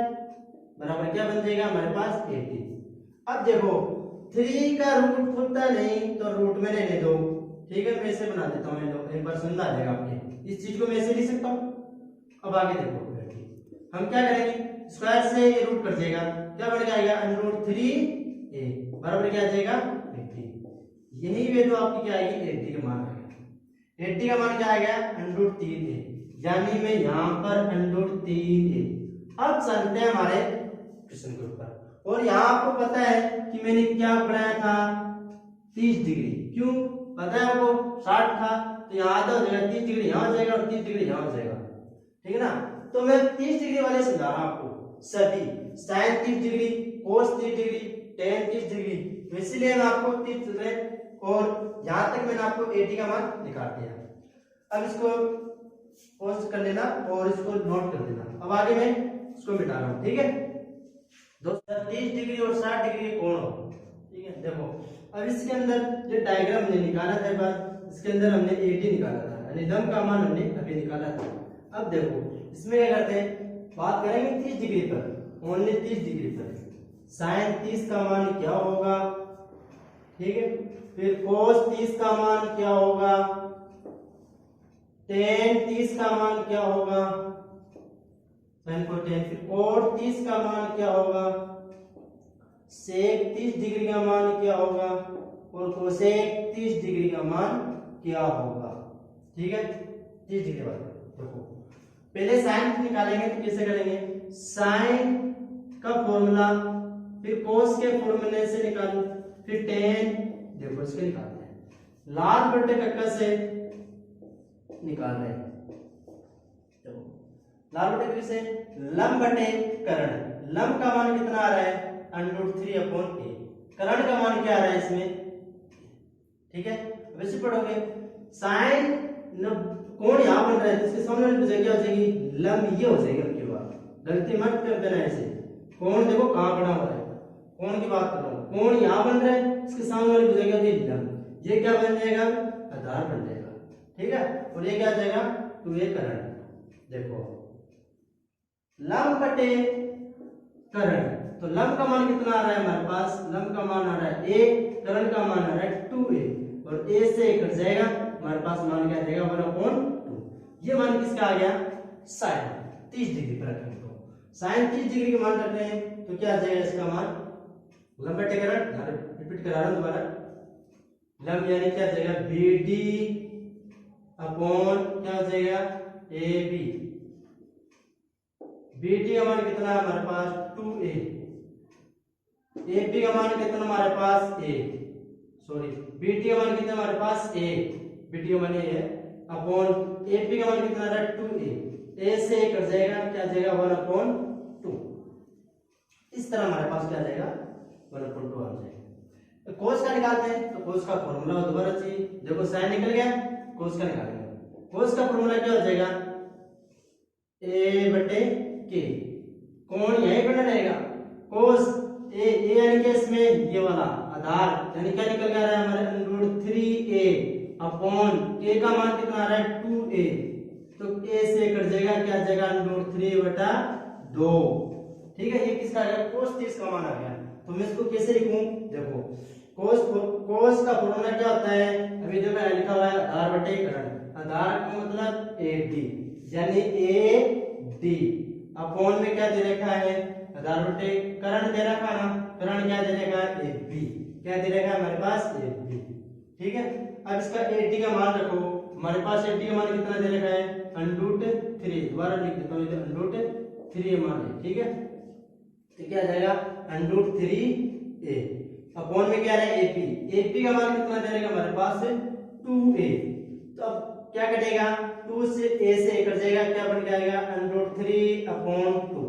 बराबर क्या बन जाएगा हमारे पास 80। अब देखो 3 का रूट खुलता नहीं तो रूट में रहने दो, ठीक है, मैं इसे बना देता हूँ, एक बार समझ आ जाएगा आपके, इस चीज को मैं ऐसे लिख सकता हूँ। अब आगे देखो हम क्या करेंगे, स्क्वायर से ये रूट कट जाएगा, क्या बन जाएगा √3A बराबर क्या आ जाएगा 80, यही वैल्यू आपकी क्या आएगी 80 का मान आ गया, 80 का मान क्या आ गया √3A, यानी मैं यहाँ पर √3A। अब चलते हैं हमारे क्वेश्चन के ऊपर, और यहाँ आपको पता है कि मैंने क्या बनाया था 30 डिग्री, क्यों पता है आपको 60 था, तो यहाँ आधा हो जाएगा 30 डिग्री यहाँ हो जाएगा और 30 डिग्री यहाँ हो जाएगा, ठीक है ना। तो मैं 30 डिग्री वाले समझा रहा हूँ आपको, सभी sin 30 degree, cos 30 degree, tan 30 degree, तो इसीलिए मैं आपको 30 रहे, और यहाँ तक मैंने आपको 80 का मान निकाल दिया। अब इसको पोस्ट कर लेना और इसको नोट कर देना। अब आगे मैं इसको मिटा रहा हूँ, ठीक है दोस्तों, 30 डिग्री और 60 डिग्री कोण हो, ठीक है। देखो अब इसके अंदर जो डायग्राम हमने निकाला था बार, इसके अंदर हमने 80 निकाला था, यानी लंब का मान हमने अभी निकाला था। अब देखो इसमें क्या करते हैं, बात करेंगे 30 डिग्री पर, ओनली 30 डिग्री पर, sin 30 का मान क्या होगा, ठीक है, फिर cos 30 का मान क्या होगा, tan 30 का मान क्या होगा, sin को tan, फिर cot 30 का मान क्या होगा, sec 30 डिग्री का मान क्या होगा, और cosec 30 डिग्री का मान क्या होगा, ठीक है। 30 डिग्री वाला देखो, पहले sin निकालेंगे तो कैसे करेंगे, sin का फॉर्मूला, फिर cos के फॉर्मूले से निकालो, फिर tan, देखो इसके निकालते हैं, लाल बटे कक्का से निकाल रहे हैं, देखो लाल बटे कक्का से लंब बटे करण, लंब का मान कितना आ रहा है √3/a, करण का मान क्या आ रहा है इसमें, ठीक है। वैसे पढ़ोगे sin कोण यहाँ बन रहा है, इसके सामने वाली जगह क्या हो जाएगी लंब, ये हो जाएगी आपके बाद, गलती मत कर देना ऐसे, कोण देखो कहाँ बना हुआ है, कोण की बात कर रहा हूँ, कोण यहाँ बन रहा है, इसके सामने वाली जगह हो जाएगी लंब, ये क्या बन जाएगा आधार बन जाएगा, ठीक है, और ये क्या आ जाएगा 2A करण। देखो लंब बटे करण, तो लंब का मान कितना आ रहा है हमारे पास, लंब का मान आ रहा है A, करण का मान आ रहा है 2A, और A से कट जाएगा हमारे पास मान क्या आ जाएगा 1/2, ये मान किसका आ गया sin 30 डिग्री पर रखेंगे, तो sin 30 डिग्री का मान रख रहे हैं तो क्या आ जाएगा इसका मान, लंब बटे करण, रिपीट करा रहा हूं दोबारा, लंब यानी क्या आ जाएगा BD अपॉन क्या हो जाएगा AB, BD का मान कितना है हमारे पास 2A, AB का मान कितना हमारे पास A, सॉरी बीटी का मान कितना हमारे पास ए, बीटी का मान ए है अपॉन एपी का मान कितना आ रहा है 2a, ए से कट जाएगा क्या जाएगा 1/2, इस तरह हमारे पास क्या जाएगा 1/2 आ जाएगा। तो कोस का निकालते हैं, तो कोस का फॉर्मूला दोबारा चाहिए, देखो साइन निकल गया, कोस का निकालेंगे, कोस का फॉर्मूला क्या हो जाएगा a/k, कोण यहीं पर रहेगा, कोस ए यानी कि इसमें ये वाला आधार यानी क्या निकल के आ रहा है हमारे √3a अपॉन k का मान कितना आ रहा है 2a, तो a से कट जाएगा क्या जाएगा √3/2, ठीक है। ये किसका आ गया cos 30 का मान आ गया। तो मैं इसको कैसे लिखूं, देखो cos का फॉर्मूला क्या होता है, अभी देखो यहाँ लिखा हुआ है आधार बटे करण, आधार का मतलब AD यानी AD अपॉन में क्या दे रखा है आधार बटे करण दे रखा ना, करण क्या दे रखा है AB, क्या दे रखा है हमारे पास AB, ठीक है। अब इसका AD का मान रखो, हमारे पास AD का मान कितना दे रखा है √3, दोबारा लिख देता हूं इधर √3 मान है, ठीक है। तो क्या आ जाएगा √3a अपॉन में क्या है AP, AP का मान कितना दे रखा हमारे पास 2a, तो अब क्या कटेगा 2 से a से कट जाएगा क्या बन जाएगा √3/2,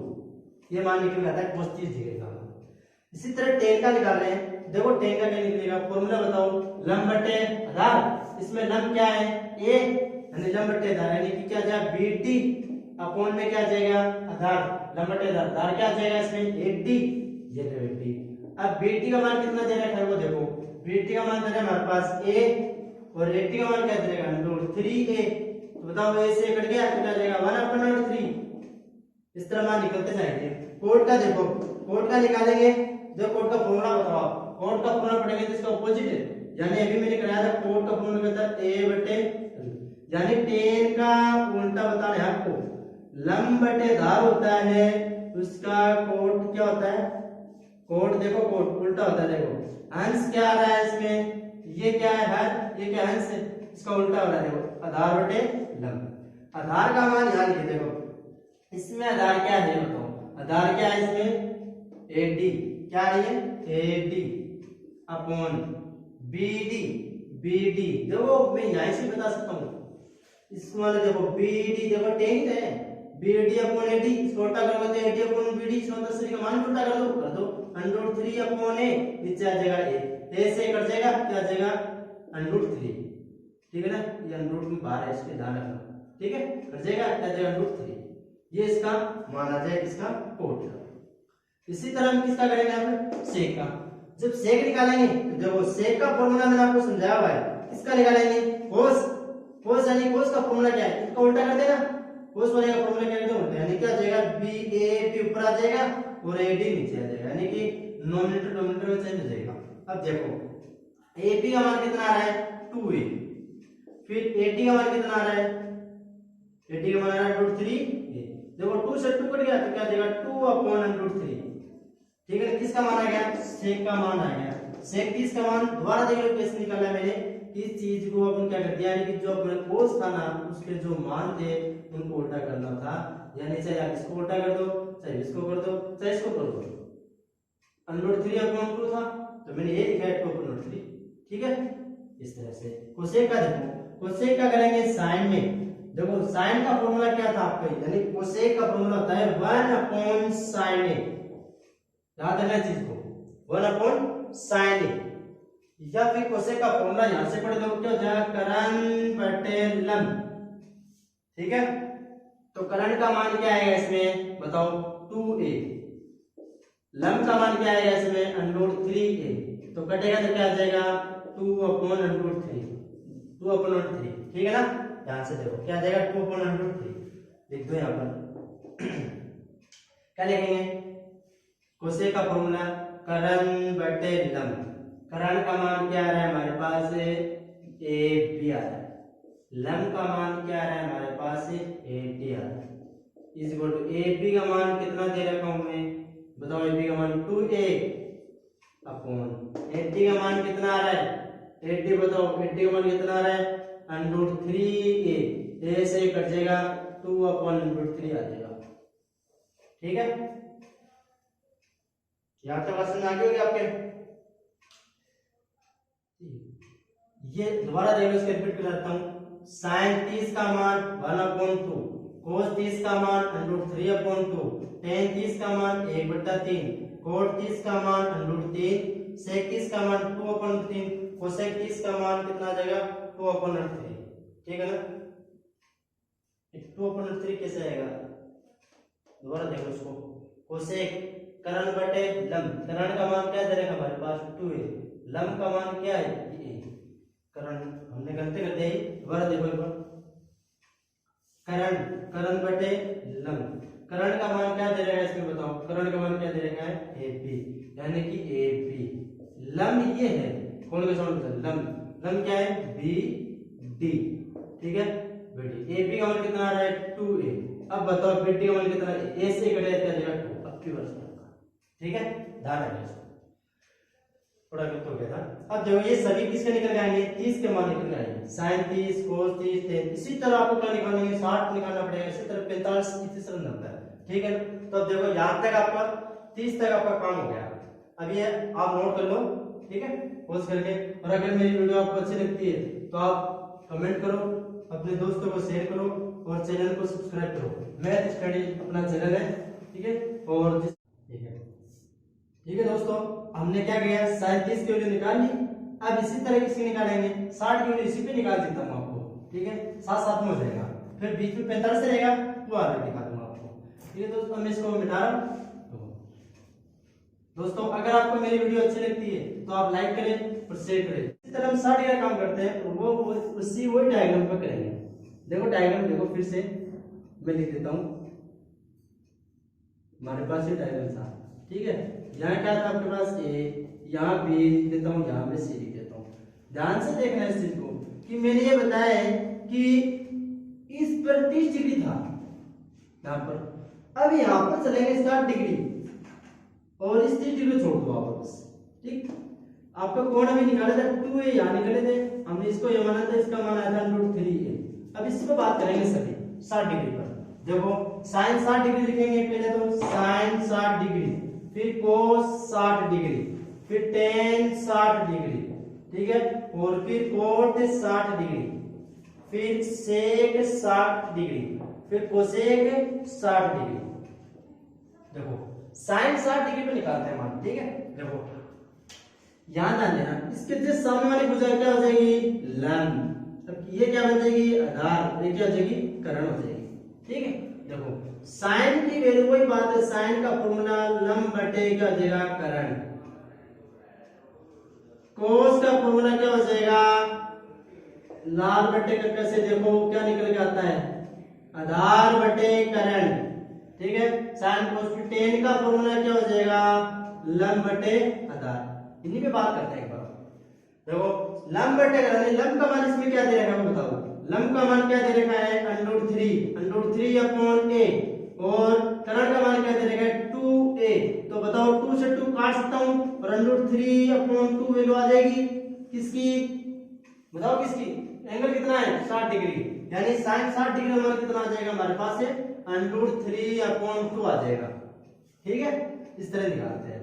ये मान निकल जाता है cos 30 डिग्री का। इसी तरह tan का निकाल रहे हैं, देखो tan का क्या निकलेगा, फॉर्मूला बताओ लंब बटे आधार, इसमें लंब क्या है a यानी लंब बटे आधार यानी कि क्या जाएगा bt अपॉन में क्या जाएगा आधार, लंब बटे आधार, आधार क्या जाएगा इसमें 8d, ये लो 8d। अब bt का मान कितना दे रखा है वो देखो, bt का मान दे रहा है हमारे पास a और 8d का मान क्या दे रहा है √3a, तो बताओ a से कट गया तो क्या जाएगा 1/3, इस तरह मान निकलते जाएंगे। कोड का देखो, कोड का निकालेंगे, जो कोड का फॉर्मूला बताओ, कोड का फॉर्मूला पढ़ेंगे तो इसका ऑपोजिट है, यानी अभी मैंने कराया था कोड का फॉर्मूला कहता है a बटे, यानी tan का उल्टा बताना है आपको, लंब बटे आधार होता है उसका कोड क्या होता है, कोड देखो कोड उल्टा होता है, देखो अंश क्या आ रहा है इसमें, ये क्या है हर, ये क्या अंश है, इसका उल्टा हो रहा है, देखो आधार बटे लंब, आधार का मान यहाँ लिखे, देखो इसमें आधार क्या है बताओ, आधार क्या है इसमें AD, क्या है AD अपॉन BD, देखो मैं यहीं से बता सकता हूँ, इसको वाले देखो BD देखो tan है, BD अपॉन AD, इसको उल्टा करोगे तो AD अपॉन BD, इसको 10 का मान उल्टा कर दो √3 अपॉन a, नीचे आ जाएगा a से कट जाएगा क्या आ जाएगा √3, ठीक है ना, ये √ में बाहर है इसके ध्यान रखना, ठीक है, कट जाएगा क्या आ जाएगा √3, ये इसका मान आ जाएगा इसका कोड का। इसी तरह हम किसका करेंगे अब सेक का, जब सेक निकालेंगे तो देखो सेक का फॉर्मूला मैंने आपको समझाया हुआ है, किसका निकालेंगे कोस यानी कोस का फॉर्मूला क्या है, इसका उल्टा कर देना, कोस वाले का फॉर्मूला क्या है उल्टा, यानी क्या आ जाएगा BAB ऊपर आ जाएगा और AD नीचे आ जाएगा, यानी कि नोमिनेटर डोमिनेटर में चेंज हो जाएगा। अब देखो AB का मान कितना आ रहा है 2a, फिर AD का मान कितना आ रहा है, AD का मान आ रहा है √3a, देखो 2 से 2 कट गया तो क्या आ जाएगा 2/√3, ठीक है। किसका मान आ गया सेक का मान आ गया, सेक 30 का मान दोबारा देख लो कैसे निकाला है मैंने, इस चीज को अपन क्या कर दिया, यानी कि जो अपने कोस था ना उसके जो मान थे उनको उल्टा करना था, यानी चाहे आप इसको उल्टा कर दो, चाहे इसको कर दो, चाहे इसको कर दो, √3/2 था तो मैंने ये लिखा है 2/3, ठीक है। इस तरह से कोसेक का देखो, कोसेक का करेंगे साइन में, देखो साइन का फॉर्मूला क्या था आपका, यानी कोसेक का फॉर्मूला होता है 1/sin a, याद रखना चीज को 1/sin a, या फिर कोसेक का फॉर्मूला यहां से पढ़ लो क्या हो जाएगा करण बटे लंब, ठीक है। तो करण का मान क्या आएगा इसमें बताओ 2a, लंब का मान क्या आएगा इसमें √3a, तो कटेगा तो क्या आ जाएगा 2/√3, ठीक है ना, ध्यान से देखो क्या आ जाएगा 2/√3, लिख दो यहाँ पर क्या लिखेंगे, कोसेक का फॉर्मूला करण बटे लंब, करण का मान क्या आ रहा है हमारे पास AB आ रहा है, लंब का मान क्या आ रहा है हमारे पास AD आ रहा है, इज इक्वल टू AB का मान कितना दे रखा हूं मैं बताओ, AB का मान 2a अपॉन AD का मान कितना आ रहा है, AD बताओ AD का मान कितना आ रहा है √3a, a से कट जाएगा 2/√3 आ जाएगा, ठीक है। यहाँ तक समझ आ गई होगी आपके। ये दोबारा देखो, इसको रिपीट करता हूँ। साइन 30 का मान 1/2, कोस 30 का मान √3/2, टेन 30 का मान 1/3, कोट 30 का मान √3, सेक 30 का मान 2/3, कोसेक 30 का मान कितना आ जाएगा 2/3। ठीक है ना, 2/3 कैसे आएगा, दोबारा देखो इसको। कोसेक करण बटे लंब, करण का मान क्या दे रखा हमारे पास 2 है, लंब का मान क्या है ये, करण हमने गलती कर दी, दोबारा देखो एक बार। करण, करण बटे लंब, करण का मान क्या दे रखा है इसमें बताओ, करण का मान क्या दे रखा है AP, यानी कि AP। लंब ये है, कौन का साउंड लंब, लंब क्या है BD। ठीक है, BD। AP का मान कितना आ रहा है 2A। अब बताओ BD का मान कितना है, A से कटे क्या जगह 2, अब की वर्ष। ठीक है, ध्यान रखना इसको, थोड़ा गलत हो गया था। अब देखो ये सभी किसके निकल जाएंगे, 30 के मान निकल जाएंगे, साइन 30, कोस 30, टेन। इसी तरह आपको क्या निकालेंगे 60 निकालना पड़ेगा, इसी तरह 45, इसी तरह 90। ठीक है, तो अब देखो यहाँ तक आपका 30 तक आपका काम हो गया। अब ये आप नोट कर लो, ठीक है, पॉज करके। और अगर मेरी वीडियो आपको अच्छी लगती है तो आप कमेंट करो, अपने दोस्तों को शेयर करो और चैनल को सब्सक्राइब करो। मैथ स्टडी अपना चैनल है, ठीक है। और ठीक है दोस्तों, हमने क्या किया, 37 की वैल्यू निकाल ली। अब इसी तरह किसकी निकालेंगे, 60 की वैल्यू इसी पे निकाल देता हूँ आपको। ठीक है, साथ साथ में हो जाएगा, फिर बीच में 45 रहेगा वो आगे दिखा दूंगा आपको। ठीक है दोस्तों, मैं इसको मिटा रहा हूँ। दोस्तों अगर आपको मेरी वीडियो अच्छी लगती है तो आप लाइक करें और शेयर करें। इसी तरह हम 60 का काम करते हैं तो वो उसी वही डायग्राम पर करेंगे। देखो डायग्राम देखो, फिर से मैं लिख देता हूँ, हमारे पास ये डायग्राम था। ठीक है, यहाँ क्या था आपके पास A, यहाँ B लिख देता हूँ, यहाँ मैं C लिख देता हूँ। ध्यान से देखना इस चीज को कि मैंने ये बताया है कि इस पर 30 डिग्री था यहाँ पर। अब यहाँ पर चलेंगे 60 डिग्री और इस 30 डिग्री छोड़ दो आप बस। ठीक, आपका कोण अभी निकाले थे 2A, यहाँ निकाले थे हमने, इसको ये माना था, इसका मान आया था √3A। अब इस पर बात करेंगे सभी 60 डिग्री पर। देखो साइन 60 डिग्री लिखेंगे पहले, तो साइन 60 डिग्री, फिर कोस 60 डिग्री, फिर टेन 60 डिग्री। ठीक है, और फिर कोट 60 डिग्री, फिर सेक 60 डिग्री, फिर कोसेक 60 डिग्री। देखो साइन 60 डिग्री पे निकालते हैं मान। ठीक है, देखो यहां ध्यान देना, इसके जस्ट सामने वाली भुजा क्या हो जाएगी, लंब। अब ये क्या बन जाएगी, आधार, ये क्या हो जाएगी, करण हो जाएगी। ठीक है, देखो साइन की वैल्यू वही बात है, साइन का फॉर्मूला लंब बटे क्या हो जाएगा, करण। कोस का फॉर्मूला क्या हो जाएगा, लाल बटे का से देखो क्या निकल के आता है, आधार बटे करण। ठीक है, साइन कोस की टेन का फॉर्मूला क्या हो जाएगा, लंब बटे आधार। इन्हीं पे बात करते हैं एक बार। देखो लंब बटे करण, लंब का मान इसमें क्या दे रखा है बताओ, लंब का मान क्या दे रखा है √3/a, और करण का मान क्या दे रखा है 2a। तो बताओ 2 से 2 काट सकता हूं और √3/2 वैल्यू आ जाएगी किसकी, बताओ किसकी, एंगल कितना है 60 डिग्री, यानी sin 60 डिग्री हमारा कितना आ जाएगा, हमारे पास है √3/2 आ जाएगा। ठीक है, इस तरह निकालते हैं।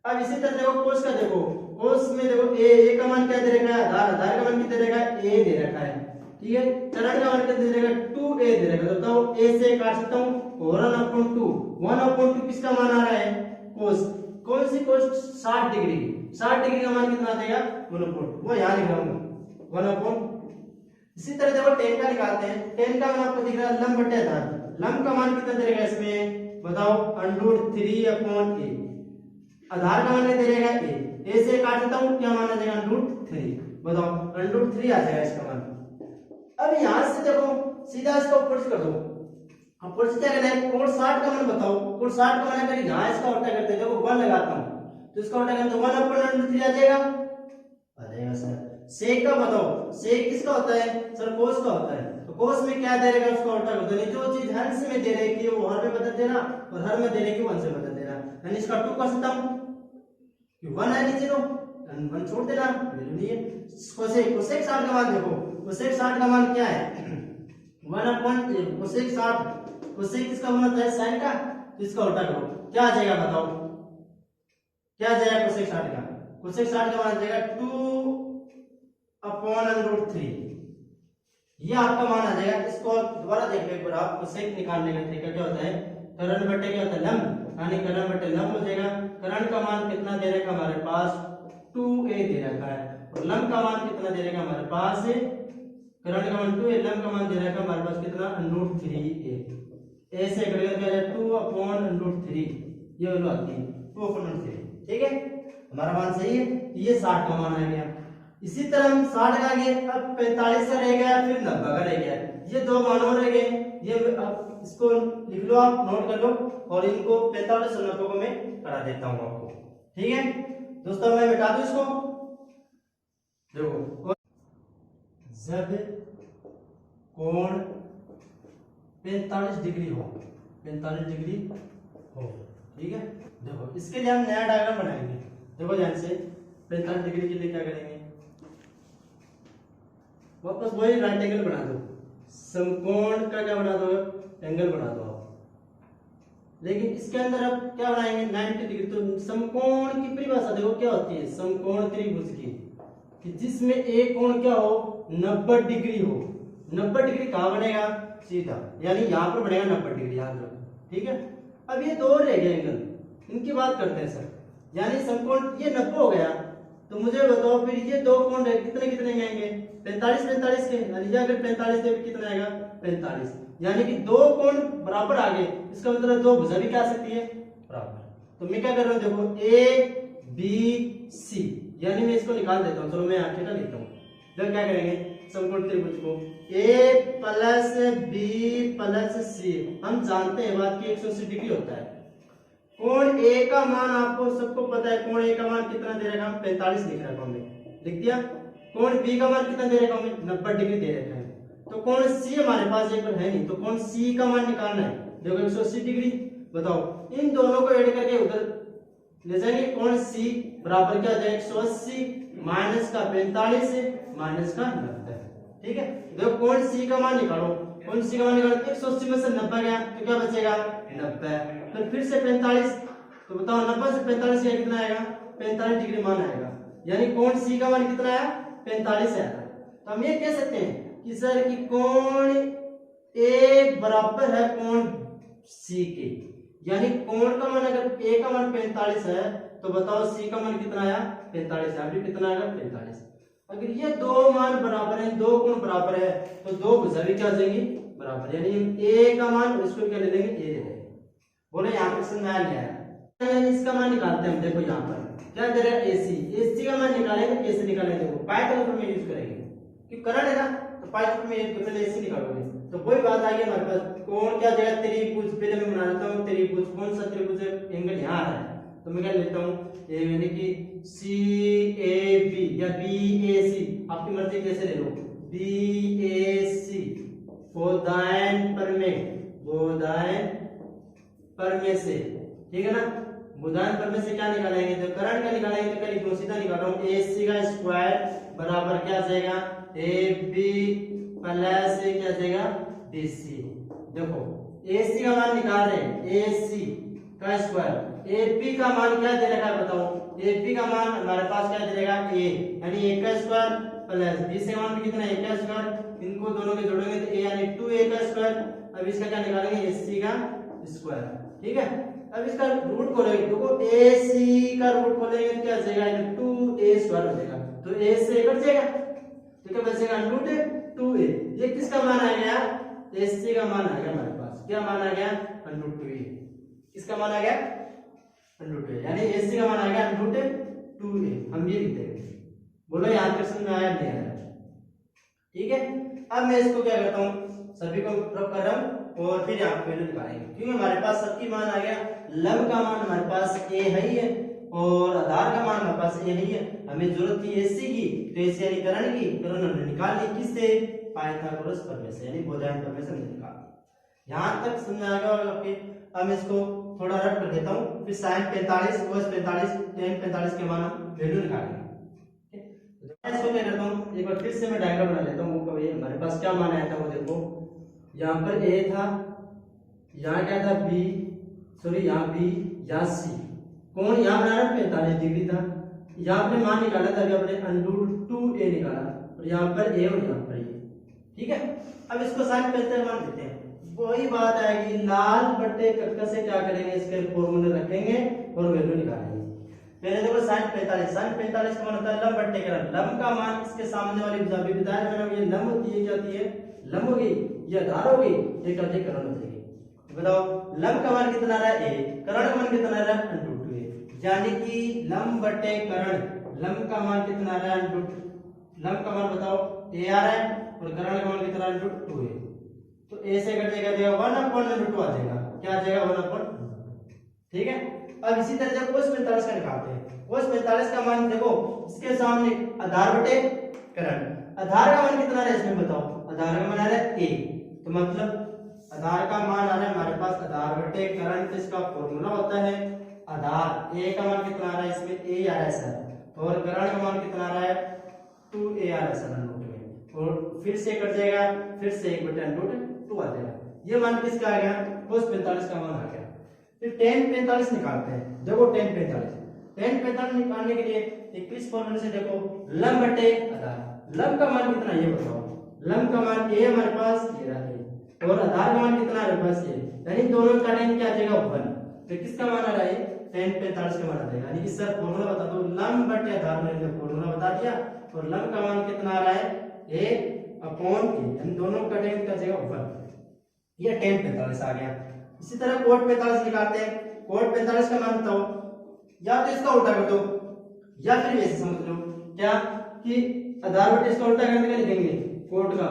अब इसी तरह देखो कोस का, देखो कोस में देखो a का मान क्या दे रखा है, आधार, आधार का मान कितना दे रखा है, a दे रखा है। ठीक है, करण का मान कितना दे रखा है, 2a दे रखा है। तो बताओ a से काट सकता हूं, 1/2, 1/2 किसका मान आ रहा है, कोस, कौन सी कोस 60 डिग्री, 60 डिग्री का मान कितना आ जाएगा 1/2, वो यहां लिख रहा हूं 1/2। इसी तरह देखो टेन का निकालते हैं, टेन का मान आपको दिख रहा है लंब बटे आधार, लंब का मान कितना दे रहेगा इसमें बताओ √3/a, आधार का मान क्या दे रहेगा a से काट देता हूं, क्या मान आ जाएगा √3, बताओ √3 आ जाएगा इसका मान। अब यहां से देखो सीधा इसका ऊपर से कर दो, ऊपर से क्या करना है, कोण 60 का मान बताओ, कोण 60 का मान अगर यहां इसका उल्टा करते हैं, देखो 1 लगाता हूं तो इसका उल्टा करते 1/√3 आ जाएगा सर। सेक का बताओ, सेक किसका होता है सर, कोस का होता है। तो कोस में क्या दे रहेगा उसका उल्टा कर दो, जो चीज हंस में दे रही है वो हर में बदल देना और हर में दे रही है 1 से बदल देना, यानी इसका 2 कर सकता हूं, 1 है नीचे लो 1 छोड़ देना, वैल्यू नहीं है। कोसेक, कोसेक 60 का मान देखो, कोसेक 60 का मान क्या है 1/, कोसेक 60, कोसेक किसका मान होता है साइन का, तो इसका उल्टा करो क्या आ जाएगा बताओ, क्या आ जाएगा कोसेक 60 का, कोसेक 60 का मान आ जाएगा 2 अपॉन अंडर 3, ये आपका मान आ जाएगा। इसको आप दोबारा देख लो एक बार, आपको सेक निकालने का तरीका क्या होता है, करण बटे क्या होता है लंब, यानी करण बटे लंब हो जाएगा। करण का मान कितना दे रखा हमारे पास 2a दे रखा है, और लंब का मान कितना दे रखा हमारे पास, करण का मान 2a, लंब का मान दे रखा हमारे पास कितना अंडर 3a। a से करेगा क्या है 2 अपॉन अंडर 3, ये वाला आती है 2 अपॉन अंडर 3, ठीक है, हमारा मान सही है। ये 60 का मान आ गया। इसी तरह हम 60 का गए, अब 45 का रह गया, फिर 90 का रह गया, ये दो मान और रह गए। ये अब इसको लिख लो, आप नोट कर लो, और इनको 45 और 90 को मैं करा देता हूँ आपको, ठीक है दोस्तों। मैं मिटा दूं इसको, देखो जब कोण 45 डिग्री हो, 45 डिग्री हो, ठीक है। देखो इसके लिए हम नया डायग्राम बनाएंगे, देखो ध्यान से। 45 डिग्री के लिए क्या करेंगे, वापस वही राइट एंगल बना दो, समकोण का क्या बना दो, एंगल बना दो आप। लेकिन इसके अंदर अब क्या बनाएंगे 90 डिग्री। तो समकोण की परिभाषा देखो क्या होती है, समकोण त्रिभुज की, कि जिसमें एक कोण क्या हो 90 डिग्री हो। 90 डिग्री कहाँ बनेगा, सीधा, यानी यहाँ पर बनेगा 90 डिग्री, याद रखो, ठीक है। अब ये दो रह गए एंगल, इनकी बात करते हैं सर। यानी समकोण ये 90 हो गया, तो मुझे बताओ फिर ये दो कोण कितने कितने में आएंगे, 45 45 के, यानी अगर 45 से कितना आएगा 45, यानी कि दो कोण बराबर आ गए। इसका मतलब दो भुजा भी क्या आ सकती है बराबर। तो मैं क्या कर रहा हूँ, देखो ए बी सी, यानी मैं इसको निकाल देता हूँ, चलो मैं यहाँ थीटा लिखता हूँ। जब क्या करेंगे समकोण त्रिभुज को ए प्लस बी प्लस सी, हम जानते हैं बात की 180 डिग्री होता है। कोण ए का मान आपको सबको पता है, कोण ए का मान कितना दे रखा है 45 लिख रखा हूं मैं, लिख दिया। कोण बी का मान कितना दे रखा हूं 90 डिग्री दे रखा है। तो कोण सी हमारे पास एक बार है नहीं, तो कोण सी का मान निकालना है, देखो 180 डिग्री। बताओ इन दोनों को ऐड करके उधर ले जाएंगे, कोण सी बराबर क्या हो जाएगा 180 माइनस का 45 माइनस का 90, ठीक है। देखो कोण सी का मान निकालो, कोण सी का मान निकालो, 180 में से 90 गया तो क्या बचेगा 90, तो फिर से 45, तो बताओ 90 से 45 का कितना आएगा 45 डिग्री मान आएगा, यानी कोण सी का मान कितना आया 45 आया। तो हम ये कह सकते हैं कि सर कि कोण ए बराबर है कोण सी के, यानी कोण का मान अगर ए का मान 45 है तो बताओ सी का मान कितना आया 45, अभी कितना आएगा 45। अगर ये दो मान बराबर हैं, दो कोण बराबर है, तो दो भुजा भी क्या हो जाएंगी बराबर, यानी ए का मान इसको क्या ले लेंगे ए ले लेंगे। बोले यहाँ पर समझ आया नहीं आया, यानी इसका मान निकालते हैं हम। देखो यहाँ पर क्या दे रहा है एसी, एसी का मान निकालेंगे, कैसे निकालेंगे देखो पाइथागोरस में यूज करेंगे, कि करंट है ना, तो पाइथागोरस में यूज करते एसी निकालोगे तो कोई बात आ गई हमारे पास। कोण क्या जगह त्रिभुज, पहले मैं बना लेता हूँ त्रिभुज, कौन सा त्रिभुज एंगल यहाँ आ रहा है, तो मैं क्या लेता हूँ यानी कि सी ए बी या बी ए सी, आपकी मर्जी कैसे ले लो, बी ए सी बोधायन पर में से, ठीक है ना। बोधायन पर में से क्या निकालेंगे, तो करंट का निकालेंगे, तो क्या लिखो सीधा निकाल रहा हूँ, ए सी का स्क्वायर बराबर क्या आ जाएगा ए बी प्लस क्या आ जाएगा बी सी। देखो ए सी का मान निकाल रहे हैं, ए सी का स्क्वायर, ए पी का मान क्या दे रखा है बताओ, ए पी का मान हमारे पास क्या दे रहेगा ए, यानी ए का स्क्वायर प्लस बी से मान कितना है ए का स्क्वायर, इनको दोनों के जोड़ेंगे तो ए यानी 2a का स्क्वायर। अब इसका क्या निकालेंगे एसी का स्क्वायर, ठीक है। अब इसका रूट खोलेंगे, देखो ac का रूट खोलेंगे तो क्या बचेगा 2a स्क्वायर हो जाएगा, तो a से कट जाएगा तो क्या बचेगा रूट 2a। ये किसका मान आ गया ac का मान आ गया हमारे पास, क्या मान आ गया रूट 2a, किसका मान आ गया रूट 2a, यानी ac का मान आ गया रूट 2a। हम ये लिख देंगे, बोलो यहाँ तक समझ में आया नहीं आया, ठीक है। अब मैं इसको क्या करता हूँ सभी को रख कर रहा हूँ और फिर यहाँ पे वैल्यू निकालेंगे, क्योंकि हमारे पास सबकी मान आ गया, लंब का मान हमारे पास a है ही है और आधार का मान हमारे पास a है ही है। हमें जरूरत थी एसी की, तो एसी यानी करण की, करण हमने निकाल ली किससे पाइथागोरस प्रमेय से, यानी बोधायन प्रमेय से हमने निकाल ली। यहाँ तक समझ आ गया होगा आपके। अब मैं इसको थोड़ा रट कर देता हूँ, फिर sin 45 cos 45 tan 45 के मान हम वैल्यू निकालेंगे। इसको क्या करता हूँ एक बार फिर से मैं डायग्राम बना लेता हूँ, कभी हमारे पास क्या मान आया था वो देखो, यहाँ पर a था, यहाँ क्या था b, सॉरी यहाँ b, यहाँ c, कौन यहाँ बना रहा 45 डिग्री था, यहाँ आपने मान निकाला था, अभी आपने √2a निकाला, और और यहाँ पर ए और यहाँ पर ए, ठीक है। अब इसको साइन 45 मान देते हैं, वही बात आएगी, लाल बट्टे कक्का से क्या करेंगे, इसके फॉर्मूले रखेंगे और वैल्यू निकालेंगे। पहले देखो साइन 45 का मान होता है लंब बट्टे करण, लंब का मान इसके सामने वाली भुजा भी बताया मैंने, ये लंब होती है, क्या होती है, लंब होगी, ये आधार होगी, ये क्या होती है, करण होती है। बताओ लंब का मान कितना आ रहा है a, करण का मान कितना आ रहा है √2a, यानी कि लंब बट्टे करण, लंब का मान कितना आ रहा है, लंब का मान बताओ a आ रहा है और करण का मान कितना आ रहा है, √2a, तो a से कट जाएगा 1/√2 आ जाएगा, क्या आ जाएगा 1/, ठीक है। अब इसी तरह से cos 45 का निकालते हैं, cos 45 का मान देखो, इसके सामने आधार बटे करण, आधार का मान कितना है इसमें बताओ, आधार का मान आ रहा है a, तो मतलब आधार का मान आ रहा है हमारे पास आधार बटे करण, तो इसका फॉर्मूला होता है आधार, a का मान कितना आ रहा है इसमें a आ रहा है सर, और करण का मान कितना आ रहा है 2a आ रहा है सर नोट में, और फिर से कट जाएगा, फिर से 1/√2 आ जाएगा, ये मान किसका आ गया, cos 45 का मान आ गया। फिर tan 45 निकालते हैं, देखो tan 45 निकालने के लिए 21 फॉर्मूले से देखो लंब बटे आधार, लंब का मान कितना ये बताओ, लंब का मान a हमारे पास ये रहा है और आधार का मान कितना हमारे पास ये, यानी दोनों का tan क्या आ जाएगा 1, तो किसका मान आ रहा है tan 45 का मान आ जाएगा, यानी कि सर फॉर्मूला बता दो, लंब बटे आधार मैंने फॉर्मूला बता दिया, और लंब का मान कितना आ रहा है a/a, यानी दोनों का tan क्या आ जाएगा 1, ये tan 45 आ गया। इसी तरह cot 45 निकालते हैं, cot 45 का मान बताओ, या तो इसका उल्टा कर दो या फिर ऐसे समझ लो क्या कि आधार बटे इसका उल्टा करने का लिखेंगे, कोट का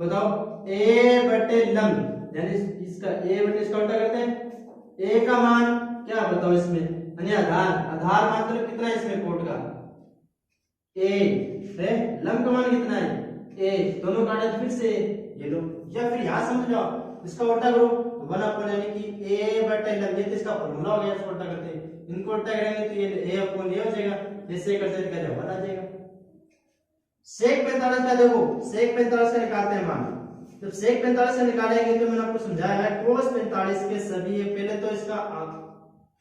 बताओ a बटे लंब, यानी इसका a बटे इसका उल्टा करते हैं, a का मान क्या बताओ इसमें, यानी आधार मतलब कितना है इसमें कोट का a है, लंब का मान कितना है a, दोनों काटे फिर से ये लो, या फिर यहां समझ जाओ इसका उल्टा करो, 1/, यानी कि a बटे लंब, ये तो इसका फॉर्मूला हो गया, इसको उल्टा करते हैं, इनको उल्टा करेंगे तो ये a/a हो जाएगा, जैसे करते करते 1 आ जाएगा। sec 45 का देखो, sec 45 का निकालते हैं मान, जब sec 45 से निकालेंगे तो मैंने आपको समझाया है cos 45 के सभी, पहले तो इसका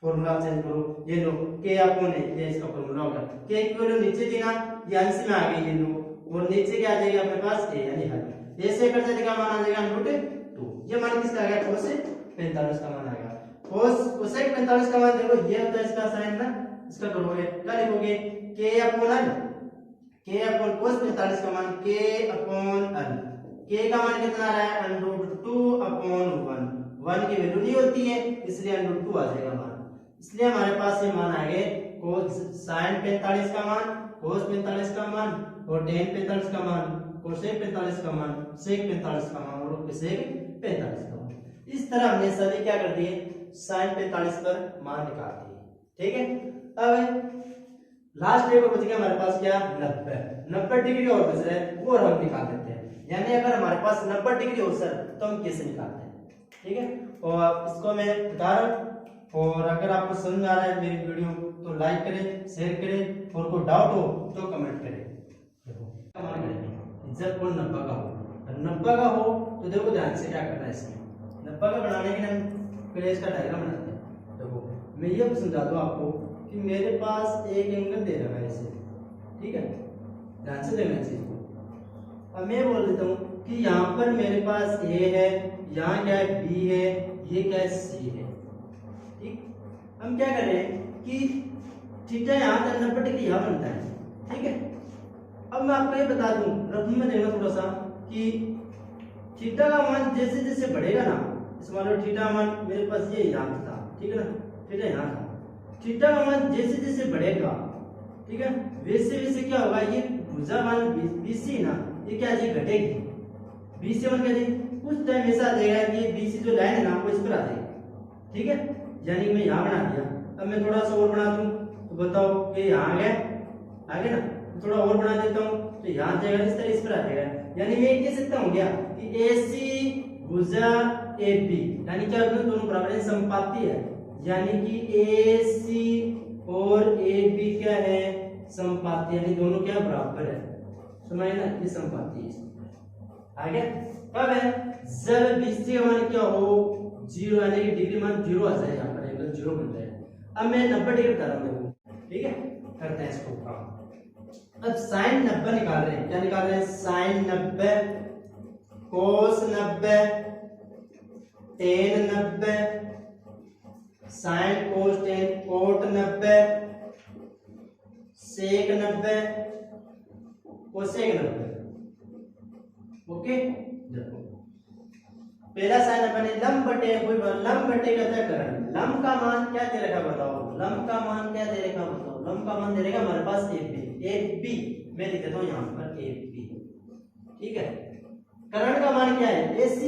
फॉर्मूला चेंज करो, ये लो k/a, ये इसका फॉर्मूला होगा, k की वैल्यू नीचे थी ना, ये अंश में आ गई, ये लो, और नीचे क्या आ जाएगा अपने पास a, यानी हल, ऐसे करते का मान आ जाएगा √2, ये मान किसका आ गया, cos 45 का मान आ गया। cos 45 का मान देखो, ये होता है इसका साइन ना, इसका करोगे क्या लिखोगे, k/l, cos 45 का मान k/l, k का मान कितना आ रहा है √2/1, 1 की वैल्यू नहीं होती है इसलिए √2 आ जाएगा मान, इसलिए हमारे पास ये मान आ गए sin 45 का मान, cos 45 का मान, और tan 45 का मान, cosec 45 का मान, sec 45 का मान, और sec 45 का मान। इस तरह हमने सभी क्या कर दिए, sin 45 पर मान निकाल दिए, ठीक है। अब लास्ट एक बच गया हमारे पास क्या, 90 डिग्री और बच रहा है, वो हम निकाल देते हैं, यानी अगर हमारे पास 90 डिग्री हो सर तो हम कैसे निकालते हैं, ठीक है। और इसको मैं बता रहा हूं, और अगर आपको समझ में आ रहा है मेरी वीडियो तो लाइक करें, शेयर करें, और कोई डाउट हो तो कमेंट करें। देखो मान करेंगे जब कोण 90 का हो, 90 का हो तो देखो ध्यान से क्या करना है, इसमें 90 का बनाने के लिए हम पहले इसका डायग्राम बनाते हैं। देखो मैं ये समझा दूं आपको कि मेरे पास एक एंगल दे रखा है इसे, ठीक है, ध्यान से देखना चाहिए। अब मैं बोल देता हूँ कि यहाँ पर मेरे पास A है, यहाँ क्या है B है, ये क्या है C है, ठीक। हम क्या करें कि थीटा यहाँ से 90 डिग्री यहाँ बनता है, ठीक है। अब मैं आपको ये बता दूं, रकम में देखना थोड़ा सा कि थीटा का मान जैसे जैसे बढ़ेगा ना, इस मान लो थीटा मान मेरे पास ये यहाँ था, ठीक है ना, थीटा यहाँ था, थीटा का मान जैसे जैसे बढ़ेगा, ठीक है, वैसे वैसे क्या होगा, ये भुजा मान BC ना, ये क्या जी घटेगी, BC मान क्या जी कुछ टाइम ऐसा आ जाएगा कि ये BC जो लाइन है ना वो इस पर आ जाएगी, ठीक है, यानी मैं यहाँ बना दिया। अब मैं थोड़ा सा और बना दूं तो बताओ कि यहाँ आ गया ना, थोड़ा और बना देता हूँ तो यहाँ जाएगा, इस तरह इस पर आ जाएगा, यानी मैं कह सकता हूँ क्या कि AC भुजा AB, यानी क्या दोनों बराबर समपाती है, यानी कि AC और AB क्या है, समपाती, यानी दोनों क्या बराबर है, समझ ना, ये समपाती है। आगे कब है, जब BC का मान क्या हो 0, यानी कि डिग्री मान 0 आ जाए, यहाँ पर एंगल 0 बन जाए। अब मैं 90 डिग्री बता रहा हूँ, ठीक है, करते हैं इसको काम। अब साइन 90 निकाल रहे हैं, क्या निकाल रहे हैं? Sine 90, cos 90, tan 90, sine cos tan, cot 90, sec 90, cosec 90। Okay, देखो पहला साइन अपन लंब बटे कोई लंब बटे का करण, लंब का मान क्या दे रखा बताओ? लंब का मान क्या दे रखा बताओ? लंब का मान दे रखा हमारे पास AB मैं लिख देता हूं यहां पर AB, ठीक है। करण का मान क्या है? AC,